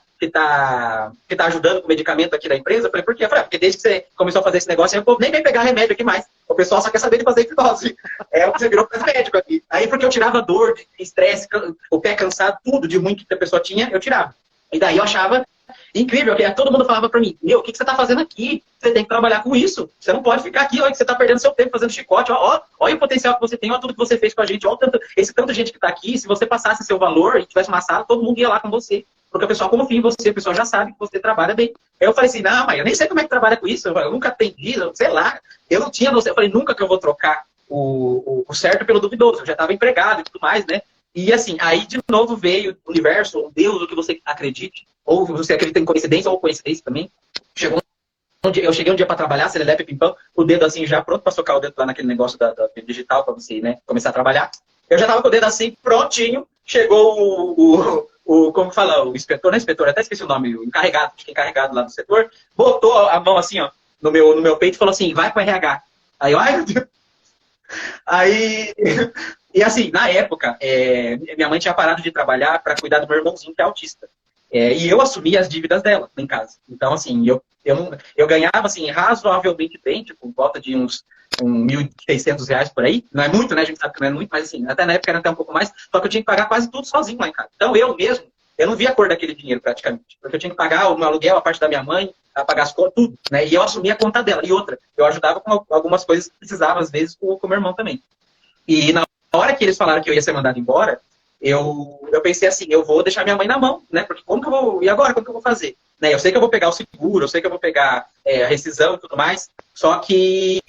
ajudando com o medicamento aqui da empresa? Eu falei, por quê? Eu falei, porque desde que você começou a fazer esse negócio, o povo nem vem pegar remédio aqui mais. O pessoal só quer saber de fazer hipnose. Você virou médico aqui. Aí porque eu tirava dor, estresse, o pé cansado, tudo de ruim que a pessoa tinha, eu tirava. E daí eu achava incrível, que todo mundo falava pra mim, o que você tá fazendo aqui? Você tem que trabalhar com isso. Você não pode ficar aqui, olha que você tá perdendo seu tempo fazendo chicote, olha o potencial que você tem, olha tudo que você fez com a gente, olha esse tanto de gente que tá aqui, se você passasse seu valor e tivesse uma sala, todo mundo ia lá com você. Porque o pessoal confia em você, o pessoal já sabe que você trabalha bem. Aí eu falei assim, não, mas eu nem sei como é que trabalha com isso, eu nunca atendi, sei lá. Eu não tinha noção, eu falei, nunca que eu vou trocar o certo pelo duvidoso, eu já estava empregado e tudo mais, né? E assim, aí de novo veio o universo, o Deus, o que você acredite, ou você acredita em coincidência ou coincidência também, chegou eu cheguei um dia para trabalhar, serelepe, pimpão, o dedo assim já pronto para socar o dedo lá naquele negócio da digital para você, né, começar a trabalhar. Eu já tava com o dedo assim, prontinho, chegou como fala, o inspetor, não é inspetor, até esqueci o nome, o encarregado, acho que encarregado lá do setor, botou a mão assim, ó, no meu peito e falou assim, vai pro RH. Aí eu, ai meu Deus. Aí, e assim, na época, minha mãe tinha parado de trabalhar para cuidar do meu irmãozinho que é autista. E eu assumi as dívidas dela em casa. Então, assim, eu ganhava assim, razoavelmente bem, tipo, volta de uns R$ 1.600 por aí. Não é muito, né? A gente sabe que não é muito, mas assim, até na época era até um pouco mais. Só que eu tinha que pagar quase tudo sozinho lá em casa. Então, eu mesmo, eu não via a cor daquele dinheiro praticamente. Porque eu tinha que pagar o meu aluguel, a parte da minha mãe, a pagar as contas, tudo. Né? E eu assumia a conta dela. E outra, eu ajudava com algumas coisas que precisava, às vezes, com o meu irmão também. E na hora que eles falaram que eu ia ser mandado embora, eu pensei assim, eu vou deixar minha mãe na mão, né? Porque como que eu vou. E agora, como que eu vou fazer? Né? Eu sei que eu vou pegar o seguro, eu sei que eu vou pegar a rescisão e tudo mais, só que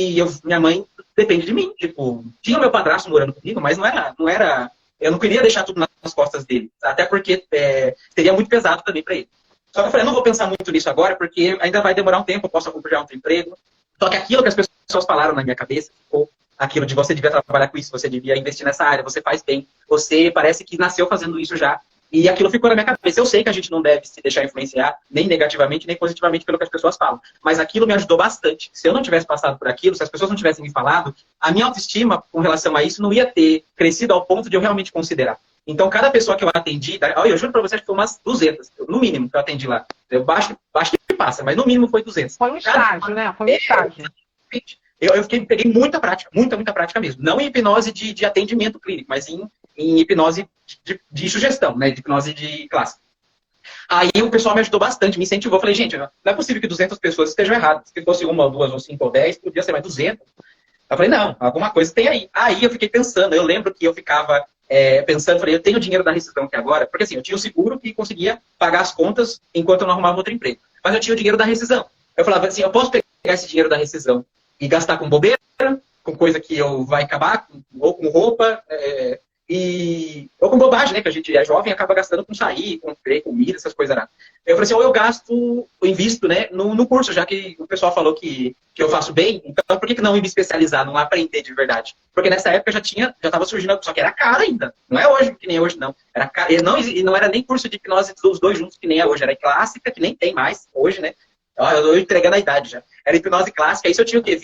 minha mãe depende de mim. Tipo, tinha o meu padrasto morando comigo, mas não era. Eu não queria deixar tudo nas costas dele. Até porque seria muito pesado também para ele. Só que eu falei, eu não vou pensar muito nisso agora, porque ainda vai demorar um tempo, eu posso acompanhar outro emprego. Só que aquilo que as pessoas falaram na minha cabeça ficou aquilo de você devia trabalhar com isso, você devia investir nessa área, você faz bem, você parece que nasceu fazendo isso já. E aquilo ficou na minha cabeça. Eu sei que a gente não deve se deixar influenciar, nem negativamente, nem positivamente pelo que as pessoas falam. Mas aquilo me ajudou bastante. Se eu não tivesse passado por aquilo, se as pessoas não tivessem me falado, a minha autoestima com relação a isso não ia ter crescido ao ponto de eu realmente considerar. Então, cada pessoa que eu atendi, eu juro pra vocês que foi umas 200, no mínimo, que eu atendi lá. Eu acho que passa, mas no mínimo foi 200. Foi um estágio, né? Foi um estágio. Eu peguei muita prática, muita prática mesmo. Não em hipnose de atendimento clínico, mas em hipnose de sugestão, né? De hipnose de classe. Aí o pessoal me ajudou bastante, me incentivou. Eu falei, gente, não é possível que 200 pessoas estejam erradas. Se fosse uma, ou duas, ou 5, ou 10, podia ser mais 200. Eu falei, não, alguma coisa tem aí. Aí eu fiquei pensando, eu lembro que eu ficava pensando, falei, eu tenho dinheiro da rescisão aqui agora, porque assim, eu tinha o seguro que conseguia pagar as contas enquanto eu não arrumava outro emprego. Mas eu tinha o dinheiro da rescisão. Eu falava assim, eu posso pegar esse dinheiro da rescisão e gastar com bobeira, com coisa que eu vai acabar, ou com roupa, ou com bobagem, né? Que a gente é jovem e acaba gastando com sair, com comida, essas coisas lá. Eu falei assim, ou eu invisto, né, no curso, já que o pessoal falou que eu faço bem, então por que não me especializar, não aprender de verdade? Porque nessa época já estava surgindo, só que era caro ainda. Não é hoje, que nem hoje, não. Era caro, e não era nem curso de hipnose dos dois juntos, que nem é hoje. Era clássica, que nem tem mais hoje, né? Eu tô entregando a idade já. Era hipnose clássica. Isso eu tinha o quê?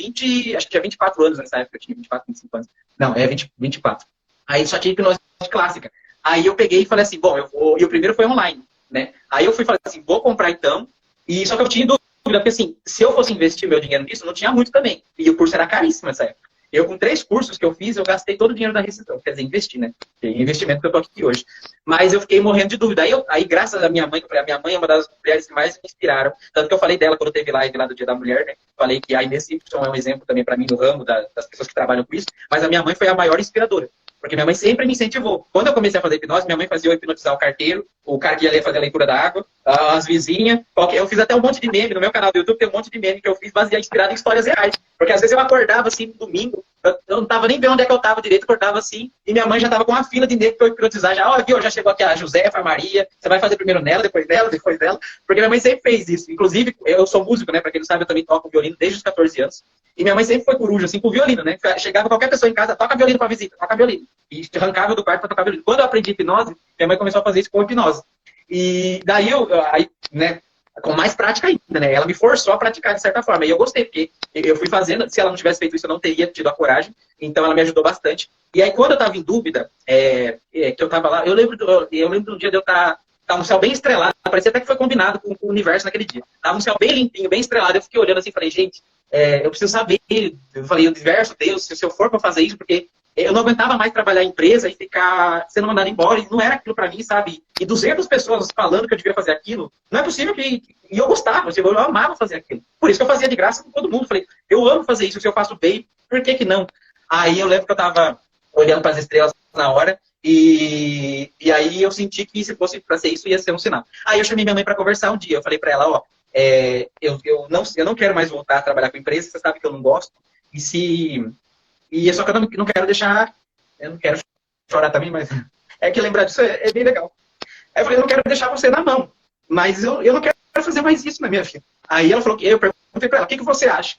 Acho que tinha 24 anos nessa época. Eu tinha 24, 25 anos. Não, 24. Aí só tinha hipnose clássica. Aí eu peguei e falei assim, bom, e o primeiro foi online, né? Aí eu fui falei assim, vou comprar então. E só que eu tinha dúvida, porque assim, se eu fosse investir meu dinheiro nisso, não tinha muito também. E o curso era caríssimo nessa época. Eu, com 3 cursos que eu fiz, eu gastei todo o dinheiro da rescisão. Quer dizer, investi, né? Investimento que eu tô aqui hoje. Mas eu fiquei morrendo de dúvida. Aí graças à minha mãe, que eu falei, a minha mãe é uma das mulheres que mais me inspiraram. Tanto que eu falei dela quando teve live lá do Dia da Mulher, né? Falei que a Inês Simpson é um exemplo também para mim no ramo das pessoas que trabalham com isso. Mas a minha mãe foi a maior inspiradora. Porque minha mãe sempre me incentivou. Quando eu comecei a fazer hipnose, minha mãe fazia eu hipnotizar o carteiro, o cara que ia fazer a leitura da água, as vizinhas. Eu fiz até um monte de meme. No meu canal do YouTube tem um monte de meme que eu fiz baseado inspirado em histórias reais. Porque às vezes eu acordava assim no domingo, eu não tava nem vendo onde é que eu tava direito, acordava assim, e minha mãe já tava com uma fila de negro pra eu hipnotizar. Já chegou aqui a Josefa, a Maria, você vai fazer primeiro nela, depois dela. Porque minha mãe sempre fez isso. Inclusive, eu sou músico, né? Pra quem não sabe, eu também toco violino desde os 14 anos. E minha mãe sempre foi coruja, assim, com violino, né? Chegava qualquer pessoa em casa, toca violino pra visita, toca violino. E arrancava do quarto pra tocar violino. Quando eu aprendi hipnose, minha mãe começou a fazer isso com hipnose. E daí né, com mais prática ainda, né? Ela me forçou a praticar de certa forma. E eu gostei, porque eu fui fazendo, se ela não tivesse feito isso, eu não teria tido a coragem. Então ela me ajudou bastante. E aí, quando eu tava em dúvida, que eu tava lá, eu lembro de um dia de eu estar um céu bem estrelado, parecia até que foi combinado com o universo naquele dia. Tava um céu bem limpinho, bem estrelado. Eu fiquei olhando assim e falei, gente, eu preciso saber. Eu falei, o universo, Deus, se eu for pra fazer isso, porque eu não aguentava mais trabalhar em empresa e ficar sendo mandado embora, e não era aquilo pra mim, sabe? E 200 pessoas falando que eu devia fazer aquilo, não é possível que... E eu gostava, eu amava fazer aquilo. Por isso que eu fazia de graça com todo mundo. Falei, eu amo fazer isso, se eu faço bem, por que não? Aí eu lembro que eu tava olhando para as estrelas na hora, e aí eu senti que se fosse pra ser isso, ia ser um sinal. Aí eu chamei minha mãe pra conversar um dia, eu falei pra ela, ó, eu não quero mais voltar a trabalhar com empresa, você sabe que eu não gosto, e só que eu não quero deixar, eu não quero chorar também, mas é que lembrar disso é bem legal. Aí eu falei, eu não quero deixar você na mão, mas eu não quero fazer mais isso na minha vida. Aí ela falou que eu perguntei pra ela, o que você acha?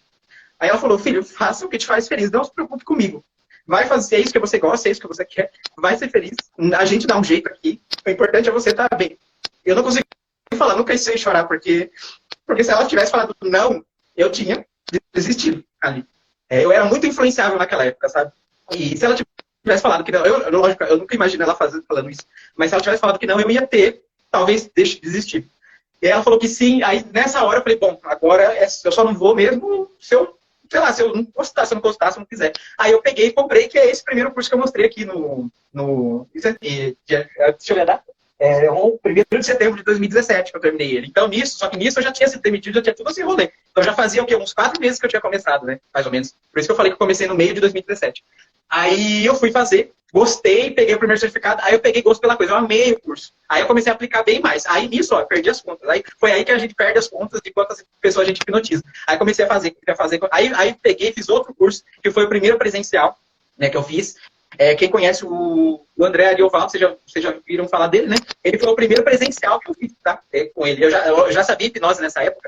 Aí ela falou, filho, faça o que te faz feliz, não se preocupe comigo. Vai fazer isso que você gosta, é isso que você quer, vai ser feliz. A gente dá um jeito aqui, o importante é você estar bem. Eu não consegui falar, nunca sei chorar, porque se ela tivesse falado não, eu tinha desistido ali. Eu era muito influenciável naquela época, sabe? E se ela tivesse falado que não, lógico, eu nunca imagino ela falando isso, mas se ela tivesse falado que não, eu ia ter, talvez, desistir. E ela falou que sim, aí nessa hora eu falei, bom, agora eu só não vou mesmo se eu, sei lá, se eu não gostar, se eu não gostar, se eu não quiser. Aí eu peguei e comprei, que é esse primeiro curso que eu mostrei aqui deixa eu ver a data. O 1º de setembro de 2017 que eu terminei ele. Então, só que nisso eu já tinha sido demitido, já tinha tudo esse rolê. Então já fazia o quê? Uns 4 meses que eu tinha começado, né? Mais ou menos. Por isso que eu falei que eu comecei no meio de 2017. Aí eu fui fazer, gostei, peguei o primeiro certificado, aí eu peguei gosto pela coisa, eu amei o curso. Aí eu comecei a aplicar bem mais. Aí nisso, ó, eu perdi as contas. Aí foi aí que a gente perde as contas de quantas pessoas a gente hipnotiza. Aí comecei a fazer. Aí peguei, fiz outro curso, que foi o primeiro presencial, né, que eu fiz. Quem conhece o André Ariovaldo, vocês já viram falar dele, né? Ele foi o primeiro presencial que eu fiz, tá? Com ele. Eu já sabia hipnose nessa época,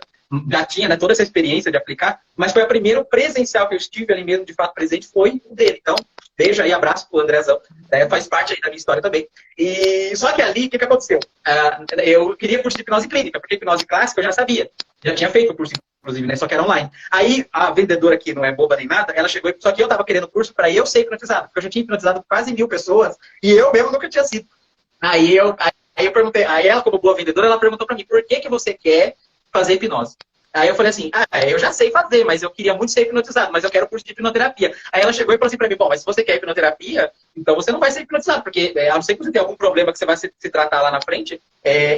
já tinha, né, toda essa experiência de aplicar, mas foi o primeiro presencial que eu estive ali mesmo, de fato, presente, foi o dele. Então, beijo aí, abraço pro Andrezão. Faz parte aí da minha história também. E só que ali, o que aconteceu? Eu queria curso de hipnose clínica, porque hipnose clássica eu já sabia. Já tinha feito o curso, inclusive, né? Só que era online. Aí, a vendedora aqui, não é boba nem nada, ela chegou, só que eu tava querendo curso para eu ser hipnotizado, porque eu já tinha hipnotizado quase 1000 pessoas, e eu mesmo nunca tinha sido. Aí eu perguntei, aí ela, como boa vendedora, ela perguntou para mim, por que você quer fazer hipnose? Aí eu falei assim, eu já sei fazer, mas eu queria muito ser hipnotizado, mas eu quero curso de hipnoterapia. Aí ela chegou e falou assim pra mim, bom, mas se você quer hipnoterapia, então você não vai ser hipnotizado, porque a não ser que você tenha algum problema que você vai se tratar lá na frente,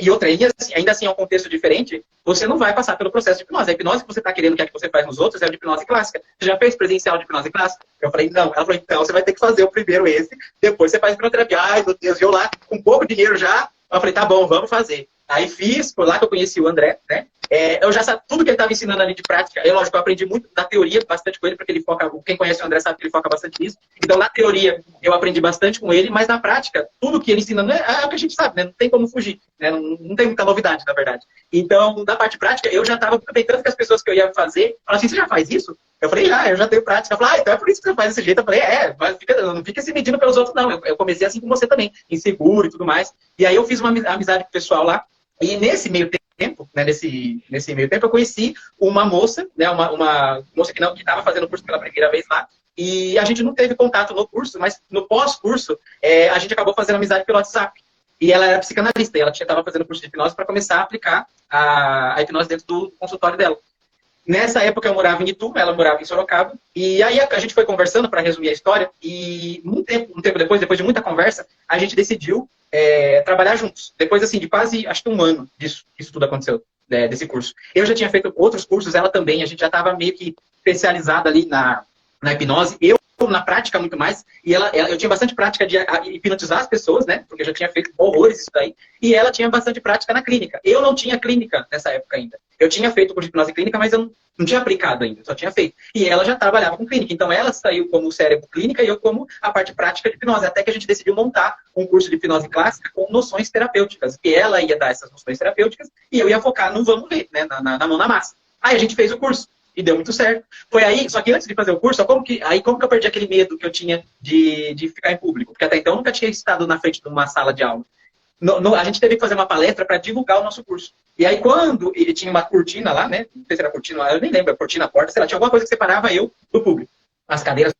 e outra, ainda assim é um contexto diferente, você não vai passar pelo processo de hipnose. A hipnose que você está querendo, que é que você faz nos outros, é de hipnose clássica. Você já fez presencial de hipnose clássica? Eu falei, não. Ela falou, então você vai ter que fazer o primeiro esse, depois você faz hipnoterapia. Ai, meu Deus, eu lá, com pouco dinheiro já, eu falei, tá bom, vamos fazer. Aí fiz, foi lá que eu conheci o André, né? Eu já sabia tudo que ele estava ensinando ali de prática. Lógico, eu aprendi muito da teoria, bastante com ele, porque ele foca, quem conhece o André sabe que ele foca bastante nisso. Então, na teoria, eu aprendi bastante com ele, mas na prática, tudo que ele ensina é o que a gente sabe, né? Não tem como fugir, né? Não tem muita novidade, na verdade. Então, na parte prática, eu já estava aproveitando que as pessoas que eu ia fazer, falaram assim, você já faz isso? Eu falei, eu já tenho prática. Ela falou, então é por isso que você faz desse jeito. Eu falei, mas não fica se medindo pelos outros, não. Eu comecei assim com você também, inseguro e tudo mais. E aí eu fiz uma amizade com o pessoal lá. E nesse meio tempo, né, nesse meio tempo, eu conheci uma moça, né, uma moça que estava fazendo o curso pela primeira vez lá, e a gente não teve contato no curso, mas no pós-curso, a gente acabou fazendo amizade pelo WhatsApp. E ela era psicanalista, e ela estava fazendo curso de hipnose para começar a aplicar a hipnose dentro do consultório dela. Nessa época eu morava em Itu, ela morava em Sorocaba, e aí a gente foi conversando, para resumir a história, e um tempo depois de muita conversa, a gente decidiu trabalhar juntos. Depois, assim, de quase, acho que um ano disso, isso tudo aconteceu, desse curso. Eu já tinha feito outros cursos, ela também, a gente já estava meio que especializada ali na hipnose. Eu na prática muito mais, e eu tinha bastante prática de hipnotizar as pessoas, né, porque eu já tinha feito horrores isso daí, e ela tinha bastante prática na clínica. Eu não tinha clínica nessa época ainda. Eu tinha feito o curso de hipnose clínica, mas eu não tinha aplicado ainda, só tinha feito. E ela já trabalhava com clínica, então ela saiu como cérebro clínica e eu como a parte prática de hipnose, até que a gente decidiu montar um curso de hipnose clássica com noções terapêuticas, e ela ia dar essas noções terapêuticas, e eu ia focar no vamos ver, né, na mão na massa. Aí a gente fez o curso. E deu muito certo. Foi aí, só que antes de fazer o curso, como que eu perdi aquele medo que eu tinha de ficar em público? Porque até então eu nunca tinha estado na frente de uma sala de aula. A gente teve que fazer uma palestra para divulgar o nosso curso. E aí quando ele tinha uma cortina lá, né? Não sei se era cortina lá, eu nem lembro, a cortina, a porta, sei lá, tinha alguma coisa que separava eu do público. As cadeiras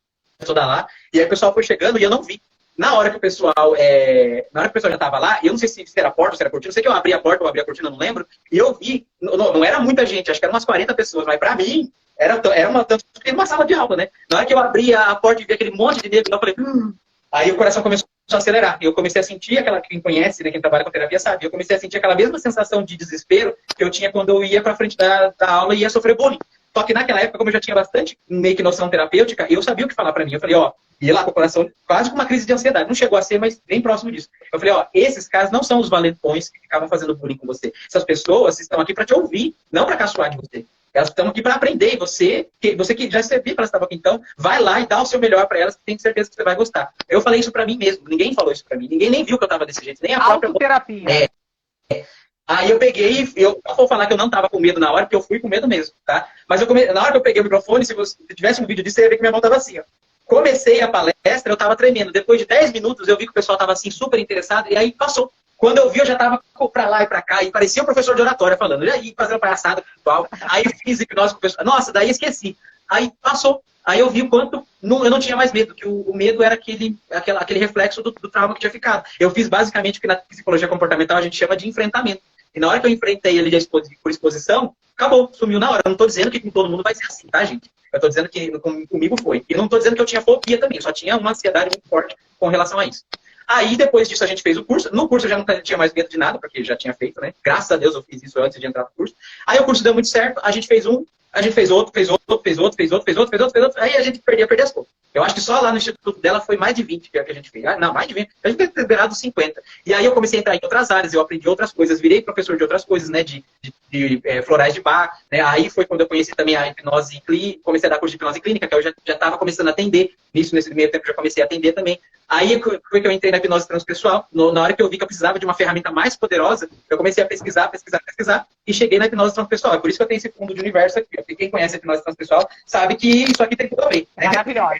toda lá. E aí o pessoal foi chegando e eu não vi. Na hora que o pessoal já estava lá, eu não sei se era porta ou se era cortina, eu sei que eu abri a porta ou abri a cortina, não lembro, e eu vi, não era muita gente, acho que eram umas 40 pessoas, mas pra mim, era uma sala de aula, né? Na hora que eu abri a porta e vi aquele monte de negro, eu falei, aí o coração começou a acelerar, e eu comecei a sentir quem conhece, né, quem trabalha com terapia sabe, eu comecei a sentir aquela mesma sensação de desespero que eu tinha quando eu ia pra frente da aula e ia sofrer bullying. Só que naquela época, como eu já tinha bastante meio que noção terapêutica, eu sabia o que falar pra mim. Eu falei, ia lá com o coração quase com uma crise de ansiedade. Não chegou a ser, mas bem próximo disso. Eu falei, esses caras não são os valentões que ficavam fazendo bullying com você. Essas pessoas estão aqui pra te ouvir, não pra caçoar de você. Elas estão aqui pra aprender. E você que já sabia que elas estavam aqui, então, vai lá e dá o seu melhor pra elas, que tem certeza que você vai gostar. Eu falei isso pra mim mesmo. Ninguém falou isso pra mim. Ninguém nem viu que eu tava desse jeito. Nem a própria... Autoterapia. Aí eu peguei, eu não vou falar que eu não tava com medo na hora, porque eu fui com medo mesmo, tá? Mas na hora que eu peguei o microfone, se você tivesse um vídeo disso, você ia ver que minha mão tava assim, ó. Comecei a palestra, eu tava tremendo. Depois de 10 minutos, eu vi que o pessoal tava assim, super interessado, e aí passou. Quando eu vi, eu já tava pra lá e pra cá, e parecia um professor de oratória falando, e aí fazendo palhaçada com o pessoal. Aí eu fiz hipnose com o pessoal. Nossa, daí esqueci. Aí passou. Aí eu vi o quanto eu não tinha mais medo, que o medo era aquele reflexo do trauma que tinha ficado. Eu fiz basicamente o que na psicologia comportamental a gente chama de enfrentamento. E na hora que eu enfrentei ele por exposição, acabou, sumiu na hora. Eu não tô dizendo que com todo mundo vai ser assim, tá, gente? Eu tô dizendo que comigo foi. E não tô dizendo que eu tinha fobia também, eu só tinha uma ansiedade muito forte com relação a isso. Aí, depois disso, a gente fez o curso. No curso eu já não tinha mais medo de nada, porque já tinha feito, né? Graças a Deus eu fiz isso antes de entrar no curso. Aí o curso deu muito certo, a gente fez um, a gente fez outro, fez outro, fez outro, fez outro, fez outro, fez outro, fez outro. Aí a gente perdia as contas. Eu acho que só lá no instituto dela foi mais de 20 que a gente fez. Ah, não, mais de 20. A gente deve ter liberado 50. E aí eu comecei a entrar em outras áreas, eu aprendi outras coisas, virei professor de outras coisas, né? De florais de Bach, né? Aí foi quando eu conheci também a hipnose clínica, comecei a dar curso de hipnose clínica, que eu já estava começando a atender. Nesse meio tempo eu já comecei a atender também. Aí foi que eu entrei na hipnose transpessoal. Na hora que eu vi que eu precisava de uma ferramenta mais poderosa, eu comecei a pesquisar, e cheguei na hipnose transpessoal. É por isso que eu tenho esse fundo de universo aqui. Porque quem conhece a hipnose transpessoal sabe que isso aqui tem tudo a ver. Né? Maravilhosa.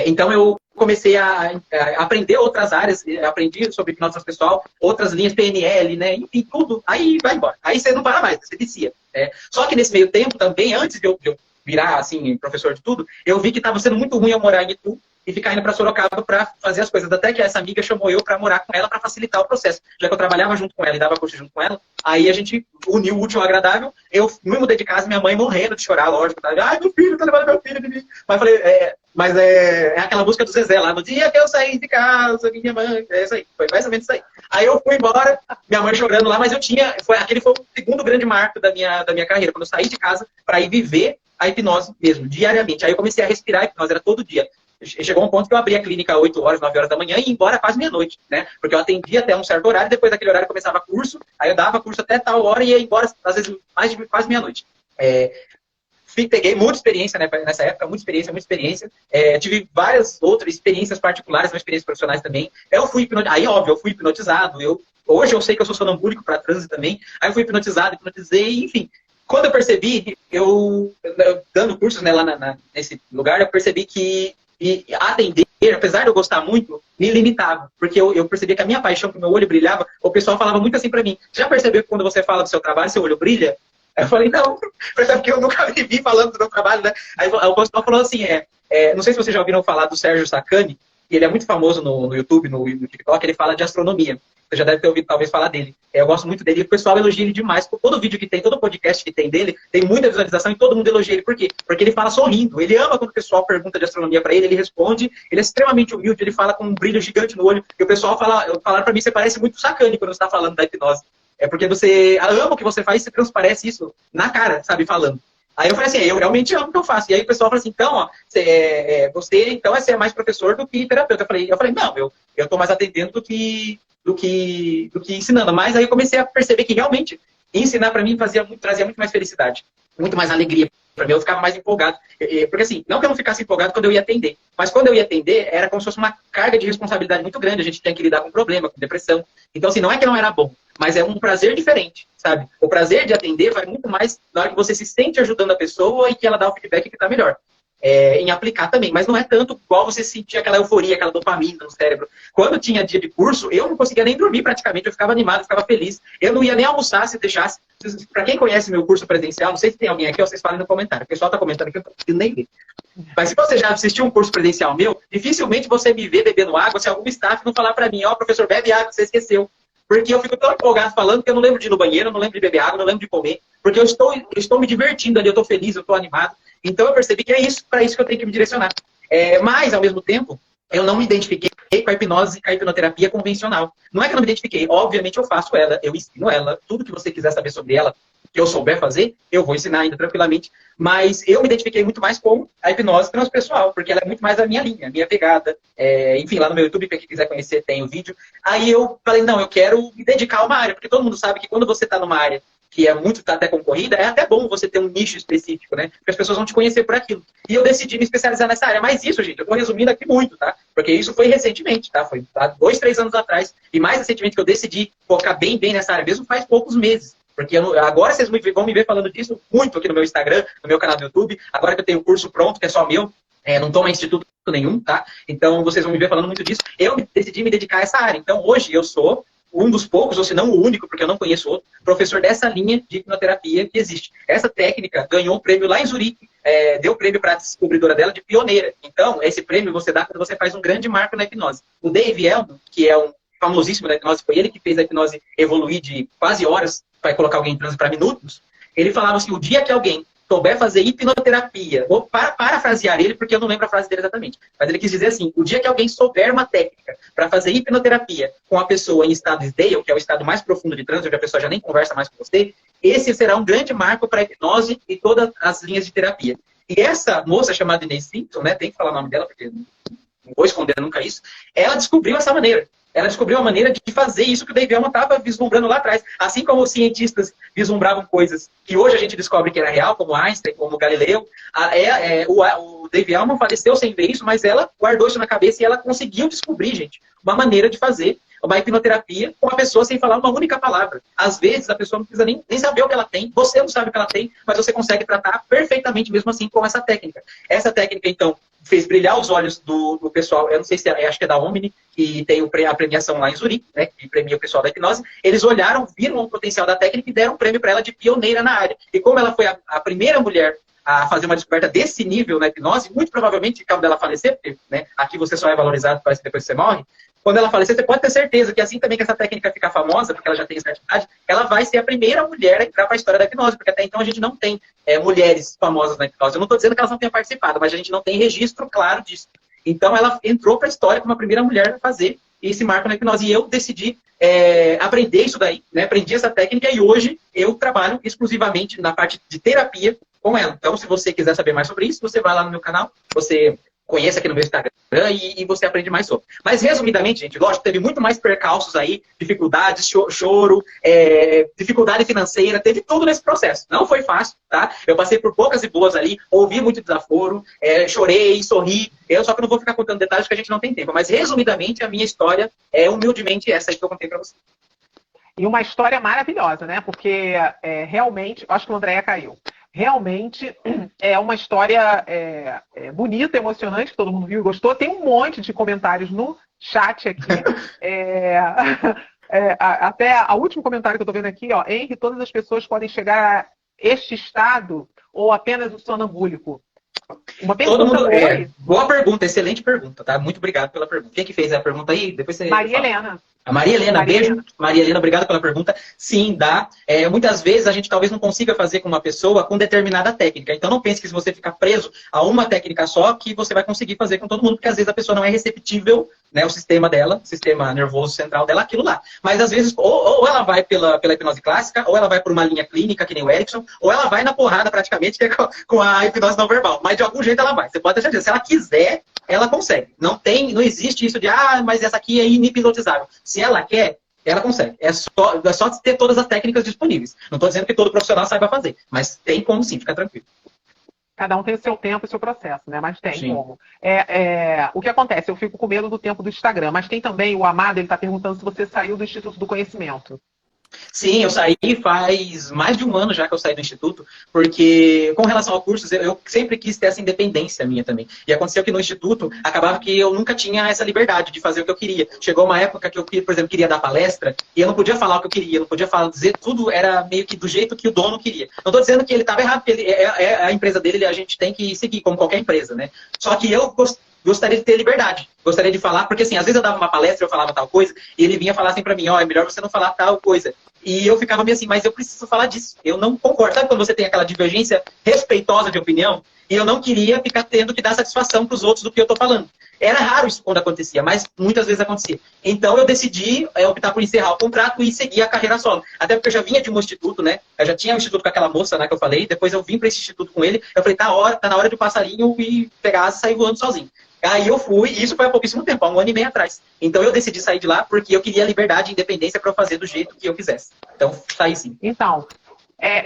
Então eu comecei a aprender outras áreas, aprendi sobre hipnose transpessoal, outras linhas PNL, né? Enfim, tudo. Aí vai embora. Aí você não para mais, você vicia. Né? Só que nesse meio tempo também, antes de eu virar assim, professor de tudo, eu vi que estava sendo muito ruim eu morar em Itu e ficar indo para Sorocaba para fazer as coisas. Até que essa amiga chamou eu para morar com ela para facilitar o processo. Já que eu trabalhava junto com ela e dava curso junto com ela, aí a gente uniu o útil ao agradável. Eu me mudei de casa, minha mãe morrendo de chorar, lógico. Tá? Ai, meu filho, tá levando meu filho de mim. Mas falei, é aquela música do Zezé lá, no dia que eu saí de casa, minha mãe, é isso aí, foi mais ou menos isso aí. Aí eu fui embora, minha mãe chorando lá, mas aquele foi o segundo grande marco da minha carreira, quando eu saí de casa para ir viver a hipnose mesmo, diariamente. Aí eu comecei a respirar a hipnose, era todo dia. Chegou um ponto que eu abri a clínica às 8 horas, 9 horas da manhã e ia embora quase meia-noite, né? Porque eu atendia até um certo horário, depois daquele horário começava curso, aí eu dava curso até tal hora e ia embora, às vezes, mais de quase meia-noite. Peguei muita experiência, né, nessa época, muita experiência. Tive várias outras experiências particulares, experiências profissionais também. Eu fui hipnotizado, aí óbvio, eu fui hipnotizado. Hoje eu sei que eu sou sonambúlico para transe também, aí eu fui hipnotizei, enfim. Quando eu percebi, eu dando cursos, né, lá nesse lugar, eu percebi que atender, apesar de eu gostar muito, me limitava. Porque eu percebia que a minha paixão, que o meu olho brilhava, o pessoal falava muito assim pra mim. Já percebeu que quando você fala do seu trabalho, seu olho brilha? Aí eu falei, não, porque eu nunca me vi falando do meu trabalho, né? Aí o pessoal falou assim, não sei se vocês já ouviram falar do Sérgio Sacani, que ele é muito famoso no YouTube, no TikTok, ele fala de astronomia. Você já deve ter ouvido, talvez, falar dele. Eu gosto muito dele e o pessoal elogia ele demais. Todo vídeo que tem, todo podcast que tem dele, tem muita visualização e todo mundo elogia ele. Por quê? Porque ele fala sorrindo. Ele ama quando o pessoal pergunta de astronomia para ele, ele responde. Ele é extremamente humilde, ele fala com um brilho gigante no olho. E o pessoal fala para mim, você parece muito Sacani quando você está falando da hipnose. É porque você ama o que você faz e você transparece isso na cara, sabe, falando. Aí eu falei assim, eu realmente amo o que eu faço. E aí o pessoal fala assim, então, ó, você é mais professor do que terapeuta. Eu falei não, eu estou mais atendendo do que ensinando. Mas aí eu comecei a perceber que realmente ensinar para mim trazia muito mais felicidade, muito mais alegria para mim. Eu ficava mais empolgado. Porque assim, não que eu não ficasse empolgado quando eu ia atender, mas quando eu ia atender era como se fosse uma carga de responsabilidade muito grande. A gente tinha que lidar com problema, com depressão. Então assim, não é que não era bom, mas é um prazer diferente, sabe? O prazer de atender vai muito mais na hora que você se sente ajudando a pessoa e que ela dá o feedback que está melhor. Em aplicar também, mas não é tanto igual você sentir aquela euforia, aquela dopamina no cérebro. Quando tinha dia de curso, eu não conseguia nem dormir praticamente, eu ficava animado, eu ficava feliz. Eu não ia nem almoçar se deixasse. Para quem conhece meu curso presencial, não sei se tem alguém aqui, vocês falem no comentário. O pessoal está comentando aqui, eu não tô conseguindo nem ver. Mas se você já assistiu um curso presencial meu, dificilmente você me vê bebendo água se algum staff não falar para mim, professor, bebe água, você esqueceu. Porque eu fico tão empolgado falando que eu não lembro de ir no banheiro, eu não lembro de beber água, eu não lembro de comer. Porque eu estou me divertindo ali, eu estou feliz, eu estou animado. Então eu percebi que é para isso que eu tenho que me direcionar. Mas, ao mesmo tempo, eu não me identifiquei com a hipnose, com a hipnoterapia convencional. Não é que eu não me identifiquei, obviamente eu faço ela, eu ensino ela, tudo que você quiser saber sobre ela, que eu souber fazer, eu vou ensinar ainda tranquilamente. Mas eu me identifiquei muito mais com a hipnose transpessoal, porque ela é muito mais a minha linha, a minha pegada. Enfim, lá no meu YouTube, para quem quiser conhecer, tem o vídeo. Aí eu falei, não, eu quero me dedicar a uma área, porque todo mundo sabe que quando você está numa área que é muito tá até concorrida, é até bom você ter um nicho específico, né? Porque as pessoas vão te conhecer por aquilo. E eu decidi me especializar nessa área. Mas isso, gente, eu tô resumindo aqui muito, tá? Porque isso foi recentemente, tá? Foi há 2, 3 anos atrás. E mais recentemente que eu decidi focar bem nessa área, mesmo faz poucos meses. Porque agora vocês vão me ver falando disso muito aqui no meu Instagram, no meu canal do YouTube. Agora que eu tenho o curso pronto, que é só meu, não toma instituto nenhum, tá? Então vocês vão me ver falando muito disso. Eu decidi me dedicar a essa área. Então hoje eu sou um dos poucos, ou se não o único, porque eu não conheço outro, professor dessa linha de hipnoterapia que existe. Essa técnica ganhou um prêmio lá em Zurique, deu prêmio para a descobridora dela de pioneira. Então, esse prêmio você dá quando você faz um grande marco na hipnose. O Dave Elman, que é um famosíssimo da hipnose, foi ele que fez a hipnose evoluir de quase horas para colocar alguém em transe para minutos. Ele falava assim, o dia que alguém souber fazer hipnoterapia, vou parafrasear ele, porque eu não lembro a frase dele exatamente, mas ele quis dizer assim, o dia que alguém souber uma técnica para fazer hipnoterapia com a pessoa em estado Dale, que é o estado mais profundo de transe, onde a pessoa já nem conversa mais com você, esse será um grande marco para a hipnose e todas as linhas de terapia. E essa moça chamada Inês Simpson, né, tem que falar o nome dela, porque não vou esconder nunca isso, ela descobriu essa maneira. Ela descobriu uma maneira de fazer isso que o Dave Elman estava vislumbrando lá atrás. Assim como os cientistas vislumbravam coisas que hoje a gente descobre que era real, como Einstein, como Galileu. O Dave Elman faleceu sem ver isso, mas ela guardou isso na cabeça e ela conseguiu descobrir, gente, uma maneira de fazer uma hipnoterapia com a pessoa sem falar uma única palavra. Às vezes a pessoa não precisa nem saber o que ela tem, você não sabe o que ela tem, mas você consegue tratar perfeitamente mesmo assim com essa técnica. Essa técnica, então, fez brilhar os olhos do pessoal, eu não sei se acho que é da Omni, que tem a premiação lá em Zurique, né, que premia o pessoal da hipnose. Eles olharam, viram o potencial da técnica e deram um prêmio para ela de pioneira na área. E como ela foi a primeira mulher a fazer uma descoberta desse nível na hipnose, muito provavelmente, quando ela falecer, porque né, aqui você só é valorizado depois que você morre, quando ela falecer, você pode ter certeza que assim também que essa técnica ficar famosa, porque ela já tem certa idade, ela vai ser a primeira mulher a entrar para a história da hipnose, porque até então a gente não tem mulheres famosas na hipnose. Eu não estou dizendo que elas não tenham participado, mas a gente não tem registro claro disso. Então ela entrou para a história como a primeira mulher a fazer esse marco na hipnose. E eu decidi aprender isso daí, né? Aprendi essa técnica e hoje eu trabalho exclusivamente na parte de terapia com ela. Então, se você quiser saber mais sobre isso, você vai lá no meu canal, você conhece aqui no meu Instagram e você aprende mais sobre. Mas, resumidamente, gente, lógico, teve muito mais percalços aí, dificuldades, choro, dificuldade financeira, teve tudo nesse processo. Não foi fácil, tá? Eu passei por poucas e boas ali, ouvi muito desaforo, chorei, sorri. Só que eu não vou ficar contando detalhes porque a gente não tem tempo. Mas, resumidamente, a minha história é humildemente essa aí que eu contei pra você. E uma história maravilhosa, né? Porque realmente, acho que o Andréia caiu. Realmente é uma história bonita, emocionante, que todo mundo viu e gostou. Tem um monte de comentários no chat aqui. Até o último comentário que eu estou vendo aqui, ó, Henry, todas as pessoas podem chegar a este estado ou apenas o sonambúlico? Uma pergunta. Todo mundo, boa pergunta, excelente pergunta, tá? Muito obrigado pela pergunta. Quem que fez a pergunta aí? Depois você Maria fala. Helena. A Maria Helena, beijo. Maria Helena, obrigado pela pergunta. Sim, dá. Muitas vezes a gente talvez não consiga fazer com uma pessoa com determinada técnica. Então não pense que se você ficar preso a uma técnica só, que você vai conseguir fazer com todo mundo, porque às vezes a pessoa não é receptível, né, o sistema dela, o sistema nervoso central dela, aquilo lá. Mas às vezes, ou ela vai pela hipnose clássica, ou ela vai por uma linha clínica, que nem o Erickson, ou ela vai na porrada praticamente, que é com a hipnose não verbal. Mas de algum jeito ela vai. Você pode deixar de dizer. Se ela quiser, ela consegue. Não existe isso de, mas essa aqui é inipnotizável. Se ela quer, ela consegue. É só ter todas as técnicas disponíveis. Não estou dizendo que todo profissional saiba fazer, mas tem como sim, fica tranquilo. Cada um tem o seu tempo e o seu processo, né? Mas tem Sim. como. O que acontece? Eu fico com medo do tempo do Instagram, mas tem também o Amado, ele está perguntando se você saiu do Instituto do Conhecimento. Sim, eu saí faz mais de um ano já que eu saí do Instituto, porque com relação a cursos, eu sempre quis ter essa independência minha também. E aconteceu que no Instituto, acabava que eu nunca tinha essa liberdade de fazer o que eu queria. Chegou uma época que eu, por exemplo, queria dar palestra, e eu não podia falar o que eu queria, eu não podia dizer tudo, era meio que do jeito que o dono queria. Não estou dizendo que ele estava errado, porque a empresa dele, a gente tem que seguir, como qualquer empresa, né? Só que eu gostaria de ter liberdade. Gostaria de falar, porque assim, às vezes eu dava uma palestra, eu falava tal coisa, e ele vinha falar assim pra mim, é melhor você não falar tal coisa. E eu ficava meio assim, mas eu preciso falar disso. Eu não concordo. Sabe quando você tem aquela divergência respeitosa de opinião? E eu não queria ficar tendo que dar satisfação pros outros do que eu tô falando. Era raro isso quando acontecia, mas muitas vezes acontecia. Então eu decidi optar por encerrar o contrato e seguir a carreira solo. Até porque eu já vinha de um instituto, né? Eu já tinha um instituto com aquela moça, né, que eu falei, depois eu vim para esse instituto com ele, eu falei, tá na hora de o passarinho e pegar asa e sair voando sozinho. Aí eu fui, e isso foi há pouquíssimo tempo, há um ano e meio atrás. Então eu decidi sair de lá porque eu queria liberdade e independência para eu fazer do jeito que eu quisesse. Então, saí sim. Então,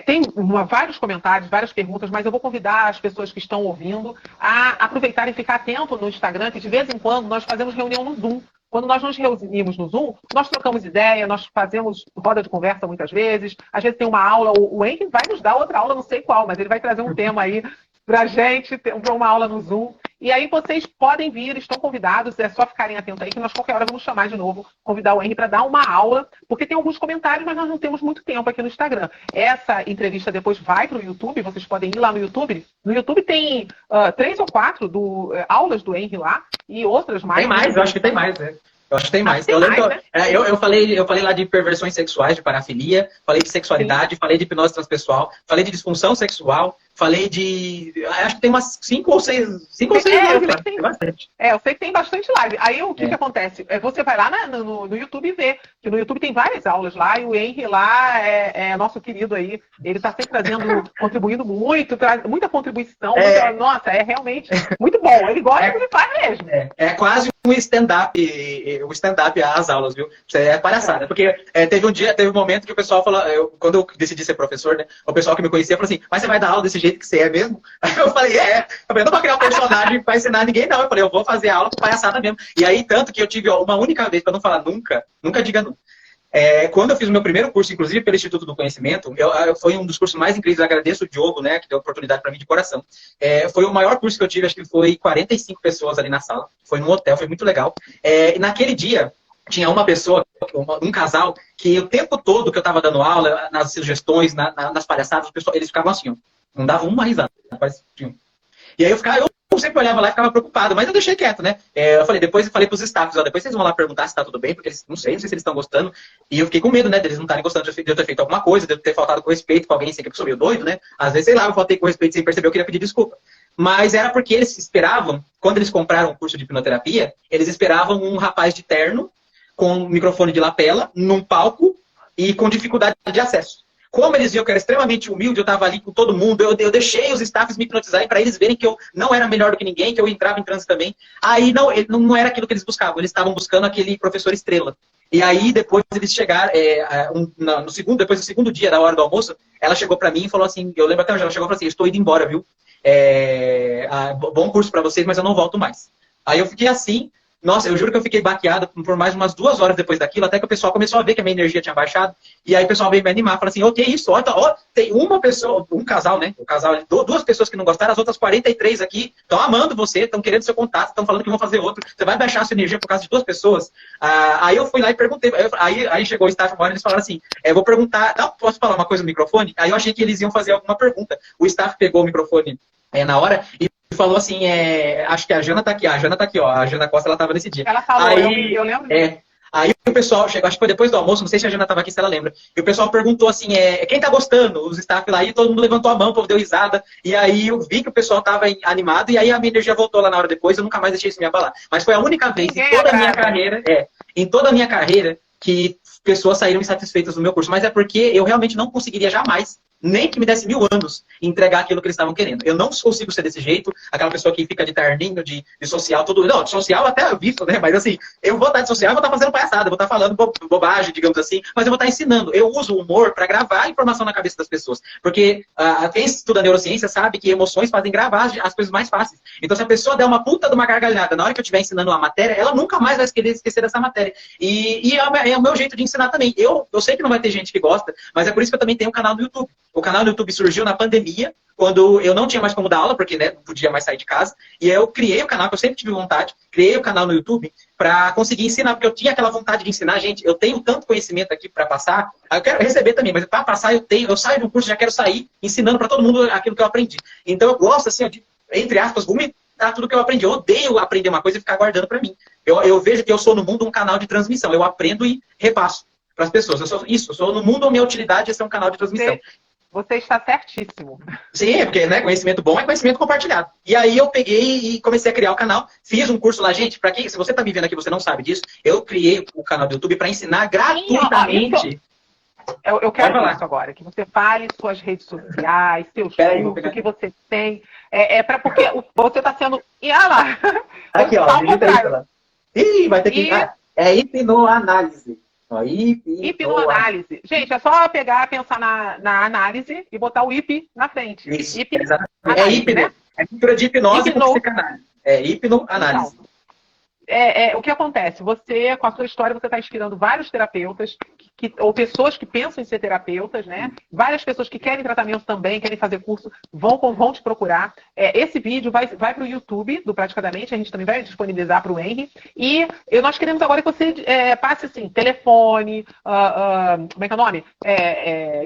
Tem vários comentários, várias perguntas, mas eu vou convidar as pessoas que estão ouvindo a aproveitarem e ficar atento no Instagram, que de vez em quando nós fazemos reunião no Zoom. Quando nós nos reunimos no Zoom, nós trocamos ideia, nós fazemos roda de conversa muitas vezes. Às vezes tem uma aula, o Henrique vai nos dar outra aula, não sei qual, mas ele vai trazer um tema aí pra gente, para uma aula no Zoom. E aí vocês podem vir, estão convidados, é só ficarem atentos aí, que nós qualquer hora vamos chamar de novo, convidar o Henry para dar uma aula, porque tem alguns comentários, mas nós não temos muito tempo aqui no Instagram. Essa entrevista depois vai para o YouTube, vocês podem ir lá no YouTube. No YouTube tem 3 ou 4 aulas do Henry lá, e outras mais. Tem mais, eu acho que tem mais, né? Eu acho que tem mais. Tem mais, né? Eu falei lá de perversões sexuais, de parafilia, falei de sexualidade, falei de hipnose transpessoal, falei de disfunção sexual, falei de... Acho que tem umas 5 ou 6 lives, tem bastante. Eu sei que tem bastante live. Aí o que acontece? Você vai lá no YouTube e vê, que no YouTube tem várias aulas lá, e o Henry lá é nosso querido aí. Ele está sempre contribuindo muito, traz muita contribuição. Nossa, é realmente muito bom. Ele gosta do que ele faz mesmo. É quase um stand-up às aulas, viu? Isso é palhaçada. Porque teve um momento que o pessoal falou, quando eu decidi ser professor, né? O pessoal que me conhecia falou assim, mas você vai dar aula desse jeito que você é mesmo? Aí eu falei, eu não vou criar um personagem pra ensinar ninguém, não. Eu falei, eu vou fazer aula com palhaçada mesmo. E aí, tanto que eu tive uma única vez, pra não falar nunca diga nunca. Quando eu fiz o meu primeiro curso, inclusive pelo Instituto do Conhecimento, foi um dos cursos mais incríveis, eu agradeço o Diogo, né, que deu a oportunidade para mim de coração. Foi o maior curso que eu tive, acho que foi 45 pessoas ali na sala, foi num hotel, foi muito legal. E naquele dia, tinha uma pessoa, um casal, que o tempo todo que eu estava dando aula, nas sugestões, nas palhaçadas, eles ficavam assim, ó, não davam uma risada. E aí eu sempre olhava lá e ficava preocupado, mas eu deixei quieto, né? Depois eu falei pros staffs, depois vocês vão lá perguntar se tá tudo bem, porque eles, não sei se eles estão gostando. E eu fiquei com medo, né, deles não estarem gostando de eu ter feito alguma coisa, de eu ter faltado com respeito com alguém, sei que eu sou meio doido, né? Às vezes, sei lá, eu faltei com respeito sem perceber, eu queria pedir desculpa. Mas era porque eles esperavam, quando eles compraram o curso de hipnoterapia, eles esperavam um rapaz de terno, com um microfone de lapela, num palco e com dificuldade de acesso. Como eles viam que eu era extremamente humilde, eu estava ali com todo mundo, eu deixei os staffs me hipnotizarem para eles verem que eu não era melhor do que ninguém, que eu entrava em transe também. Aí não era aquilo que eles buscavam, eles estavam buscando aquele professor estrela. E aí depois eles chegaram, depois do segundo dia, da hora do almoço, ela chegou para mim e falou assim, eu lembro até hoje, ela chegou e falou assim, estou indo embora, viu? Bom curso para vocês, mas eu não volto mais. Aí eu fiquei assim. Nossa, eu juro que eu fiquei baqueado por mais umas 2 horas depois daquilo, até que o pessoal começou a ver que a minha energia tinha baixado. E aí o pessoal veio me animar, falou assim, que isso? Tem uma pessoa, um casal, né? O casal, 2 pessoas que não gostaram, as outras 43 aqui estão amando você, estão querendo seu contato, estão falando que vão fazer outro. Você vai baixar a sua energia por causa de 2 pessoas? Aí eu fui lá e perguntei, aí chegou o staff agora e eles falaram assim, vou perguntar, posso falar uma coisa no microfone? Aí eu achei que eles iam fazer alguma pergunta. O staff pegou o microfone na hora e falou assim, acho que a Jana tá aqui, ó, a Jana Costa, ela tava nesse dia. Ela falou, aí, eu lembro. Aí o pessoal chegou, acho que foi depois do almoço, não sei se a Jana tava aqui, se ela lembra. E o pessoal perguntou assim, quem tá gostando? Os staff lá, e todo mundo levantou a mão, o povo deu risada. E aí eu vi que o pessoal tava animado, e aí a minha energia voltou lá na hora depois, eu nunca mais deixei isso me abalar. Mas foi a única vez em toda a minha carreira, que pessoas saíram insatisfeitas do meu curso. Mas é porque eu realmente não conseguiria jamais, nem que me desse 1000 anos, entregar aquilo que eles estavam querendo. Eu não consigo ser desse jeito, aquela pessoa que fica de terninho, de social, tudo. Não, de social até eu visto, né? Mas assim, eu vou estar de social e vou estar fazendo palhaçada, vou estar falando bobagem, digamos assim, mas eu vou estar ensinando. Eu uso o humor para gravar a informação na cabeça das pessoas. Porque quem estuda neurociência sabe que emoções fazem gravar as coisas mais fáceis. Então, se a pessoa der uma puta de uma gargalhada na hora que eu estiver ensinando uma matéria, ela nunca mais vai querer esquecer dessa matéria. E é o meu jeito de ensinar também. Eu sei que não vai ter gente que gosta, mas é por isso que eu também tenho um canal no YouTube. O canal no YouTube surgiu na pandemia, quando eu não tinha mais como dar aula, porque não podia mais sair de casa. E eu criei o canal, que eu sempre tive vontade, criei o canal no YouTube para conseguir ensinar, porque eu tinha aquela vontade de ensinar, gente. Eu tenho tanto conhecimento aqui para passar, eu quero receber também, mas para passar eu saio de um curso, já quero sair ensinando para todo mundo aquilo que eu aprendi. Então eu gosto, assim, de, entre aspas, vomitar tudo que eu aprendi. Eu odeio aprender uma coisa e ficar guardando para mim. Eu vejo que eu sou no mundo um canal de transmissão. Eu aprendo e repasso para as pessoas. Eu sou no mundo, a minha utilidade é ser um canal de transmissão. Você está certíssimo. Sim, porque né, conhecimento bom é conhecimento compartilhado. E aí eu peguei e comecei a criar o canal. Fiz um curso lá, gente, para quem, se você está me vendo aqui e você não sabe disso, eu criei o canal do YouTube para ensinar gratuitamente. Eu quero isso agora, que você fale suas redes sociais, seus cursos, o que você tem. Porque você está sendo... olha lá. Aqui, ó, digita isso lá. Ih, vai ter que... É hipnoanálise. Ó, Hipnoanálise. Gente, é só pegar, pensar na análise e botar o hip na frente. Isso, Hip, exatamente. É análise, hipno. né? É mistura de hipnose com Hipno. psicanálise. É hipnoanálise. Então, o que acontece? Você, com a sua história, você está inspirando vários terapeutas ou pessoas que pensam em ser terapeutas, né? Várias pessoas que querem tratamento também, querem fazer curso, vão te procurar. Esse vídeo vai para o YouTube do Praticadamente, a gente também vai disponibilizar para o Henry. E nós queremos agora que você passe assim, telefone, como é que é o nome?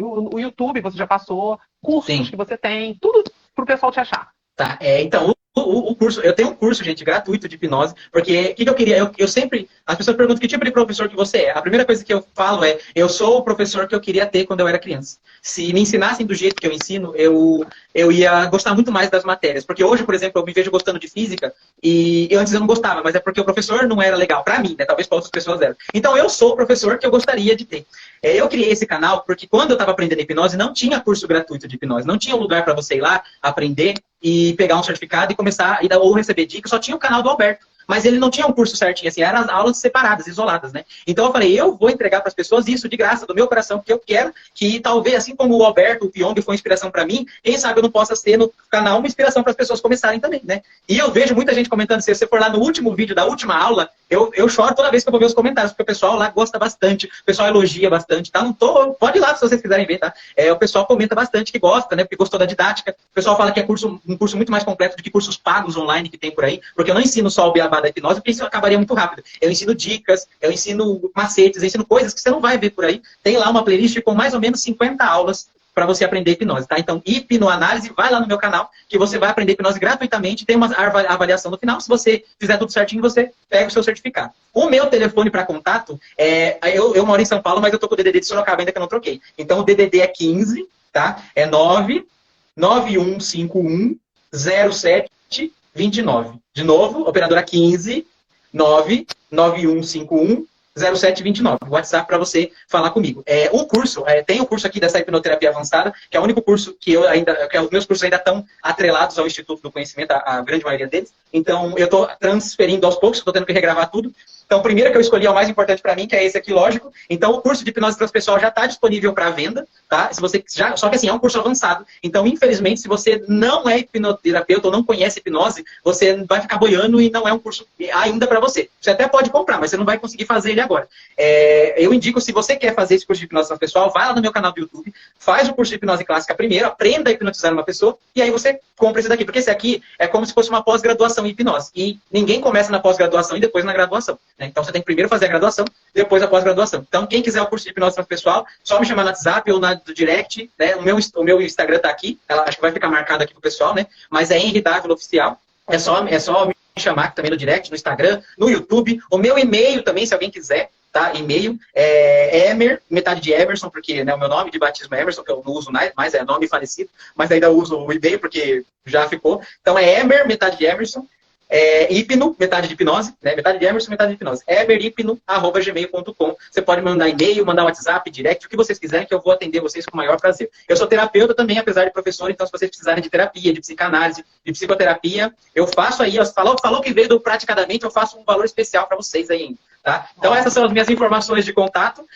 O YouTube você já passou, cursos Sim. que você tem, tudo para o pessoal te achar. Tá, então, o curso, eu tenho um curso, gente, gratuito de hipnose, porque o que eu queria, eu sempre, as pessoas perguntam que tipo de professor que você é. A primeira coisa que eu falo é, eu sou o professor que eu queria ter quando eu era criança. Se me ensinassem do jeito que eu ensino, eu ia gostar muito mais das matérias. Porque hoje, por exemplo, eu me vejo gostando de física, e antes eu não gostava, mas é porque o professor não era legal pra mim, né? Talvez para outras pessoas eram. Então eu sou o professor que eu gostaria de ter. Eu criei esse canal porque quando eu estava aprendendo hipnose, não tinha curso gratuito de hipnose, não tinha um lugar para você ir lá, aprender e pegar um certificado e começar, ou receber dicas, só tinha o canal do Alberto. Mas ele não tinha um curso certinho, assim, eram as aulas separadas, isoladas, né? Então eu falei, eu vou entregar para as pessoas isso de graça, do meu coração, porque eu quero que talvez, assim como o Alberto, o Pyong foi inspiração para mim, quem sabe eu não possa ser no canal uma inspiração para as pessoas começarem também, né? E eu vejo muita gente comentando, se você for lá no último vídeo da última aula, eu choro toda vez que eu vou ver os comentários, porque o pessoal lá gosta bastante, o pessoal elogia bastante, tá? Pode ir lá se vocês quiserem ver, tá? O pessoal comenta bastante que gosta, né? Porque gostou da didática. O pessoal fala que é um curso muito mais completo do que cursos pagos online que tem por aí, porque eu não ensino só o beabá da hipnose, porque isso acabaria muito rápido. Eu ensino dicas, eu ensino macetes, eu ensino coisas que você não vai ver por aí. Tem lá uma playlist com mais ou menos 50 aulas para você aprender hipnose, tá? Então, hipnoanálise, vai lá no meu canal, que você vai aprender hipnose gratuitamente, tem uma avaliação no final, se você fizer tudo certinho, você pega o seu certificado. O meu telefone para contato, eu moro em São Paulo, mas eu tô com o DDD de Sorocaba ainda que eu não troquei. Então, o DDD é 15, tá? É 99151 0729. De novo, operadora 15 99151 0729. WhatsApp para você falar comigo. Um curso, tem um curso aqui dessa hipnoterapia avançada, que é o único curso que os meus cursos ainda estão atrelados ao Instituto do Conhecimento, a grande maioria deles. Então, eu estou transferindo aos poucos, estou tendo que regravar tudo. Então, o primeiro que eu escolhi é o mais importante para mim, que é esse aqui, lógico. Então, o curso de hipnose transpessoal já está disponível para venda, tá? Só que assim, é um curso avançado. Então, infelizmente, se você não é hipnoterapeuta ou não conhece hipnose, você vai ficar boiando e não é um curso ainda para você. Você até pode comprar, mas você não vai conseguir fazer ele agora. Eu indico, se você quer fazer esse curso de hipnose transpessoal, vai lá no meu canal do YouTube, faz o curso de hipnose clássica primeiro, aprenda a hipnotizar uma pessoa, e aí você compra esse daqui. Porque esse aqui é como se fosse uma pós-graduação em hipnose. E ninguém começa na pós-graduação e depois na graduação. Então, você tem que primeiro fazer a graduação, depois a pós-graduação. Então, quem quiser o curso de hipnose transpessoal, só me chamar no WhatsApp ou do direct, né? O meu Instagram tá aqui, acho que vai ficar marcado aqui pro pessoal, né? Mas é Henry Dávila Oficial. É só me chamar também no direct, no Instagram, no YouTube. O meu e-mail também, se alguém quiser, tá? E-mail é Emer, metade de Emerson, porque né, o meu nome de batismo é Emerson, que eu não uso mais, é nome falecido, mas ainda uso o e-mail porque já ficou. Então é Emer, metade de Emerson. Hipno, metade de hipnose, né? Metade de Emerson, metade de hipnose. emerhipno@gmail.com. Você pode mandar e-mail, mandar WhatsApp, direct, o que vocês quiserem, que eu vou atender vocês com o maior prazer. Eu sou terapeuta também, apesar de professor, então se vocês precisarem de terapia, de psicanálise, de psicoterapia, eu faço aí, falou que veio do Praticadamente, eu faço um valor especial para vocês aí. Tá? Então essas são as minhas informações de contato.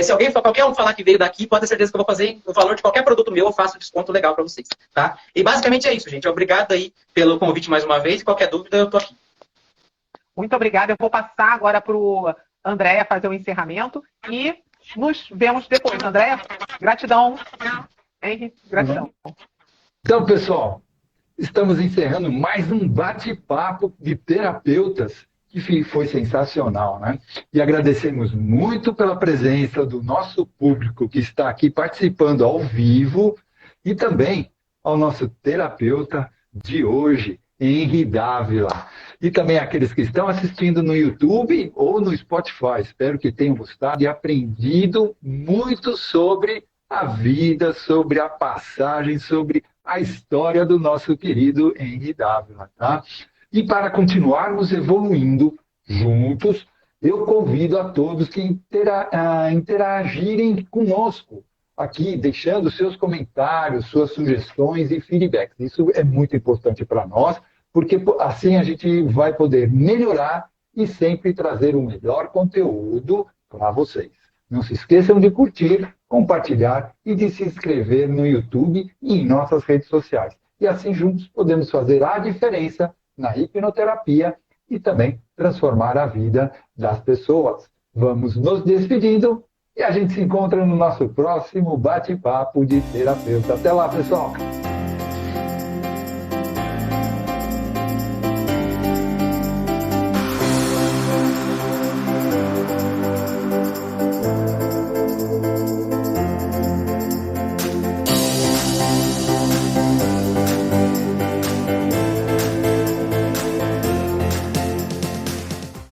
Se qualquer um falar que veio daqui, pode ter certeza que eu vou fazer o valor de qualquer produto meu, eu faço um desconto legal para vocês. Tá? E basicamente é isso, gente. Obrigado aí pelo convite mais uma vez. Qualquer dúvida, eu tô aqui. Muito obrigada. Eu vou passar agora para o Andréia fazer o encerramento e nos vemos depois. Andréia, gratidão. Henry, gratidão. Então, pessoal, estamos encerrando mais um bate-papo de terapeutas que foi sensacional, né? E agradecemos muito pela presença do nosso público que está aqui participando ao vivo e também ao nosso terapeuta de hoje, Henry Dávila. E também aqueles que estão assistindo no YouTube ou no Spotify. Espero que tenham gostado e aprendido muito sobre a vida, sobre a passagem, sobre a história do nosso querido Henry Dávila, tá? E para continuarmos evoluindo juntos, eu convido a todos que interagirem conosco aqui, deixando seus comentários, suas sugestões e feedbacks. Isso é muito importante para nós, porque assim a gente vai poder melhorar e sempre trazer o melhor conteúdo para vocês. Não se esqueçam de curtir, compartilhar e de se inscrever no YouTube e em nossas redes sociais. E assim juntos podemos fazer a diferença na hipnoterapia e também transformar a vida das pessoas. Vamos nos despedindo e a gente se encontra no nosso próximo bate-papo de terapeuta. Até lá, pessoal!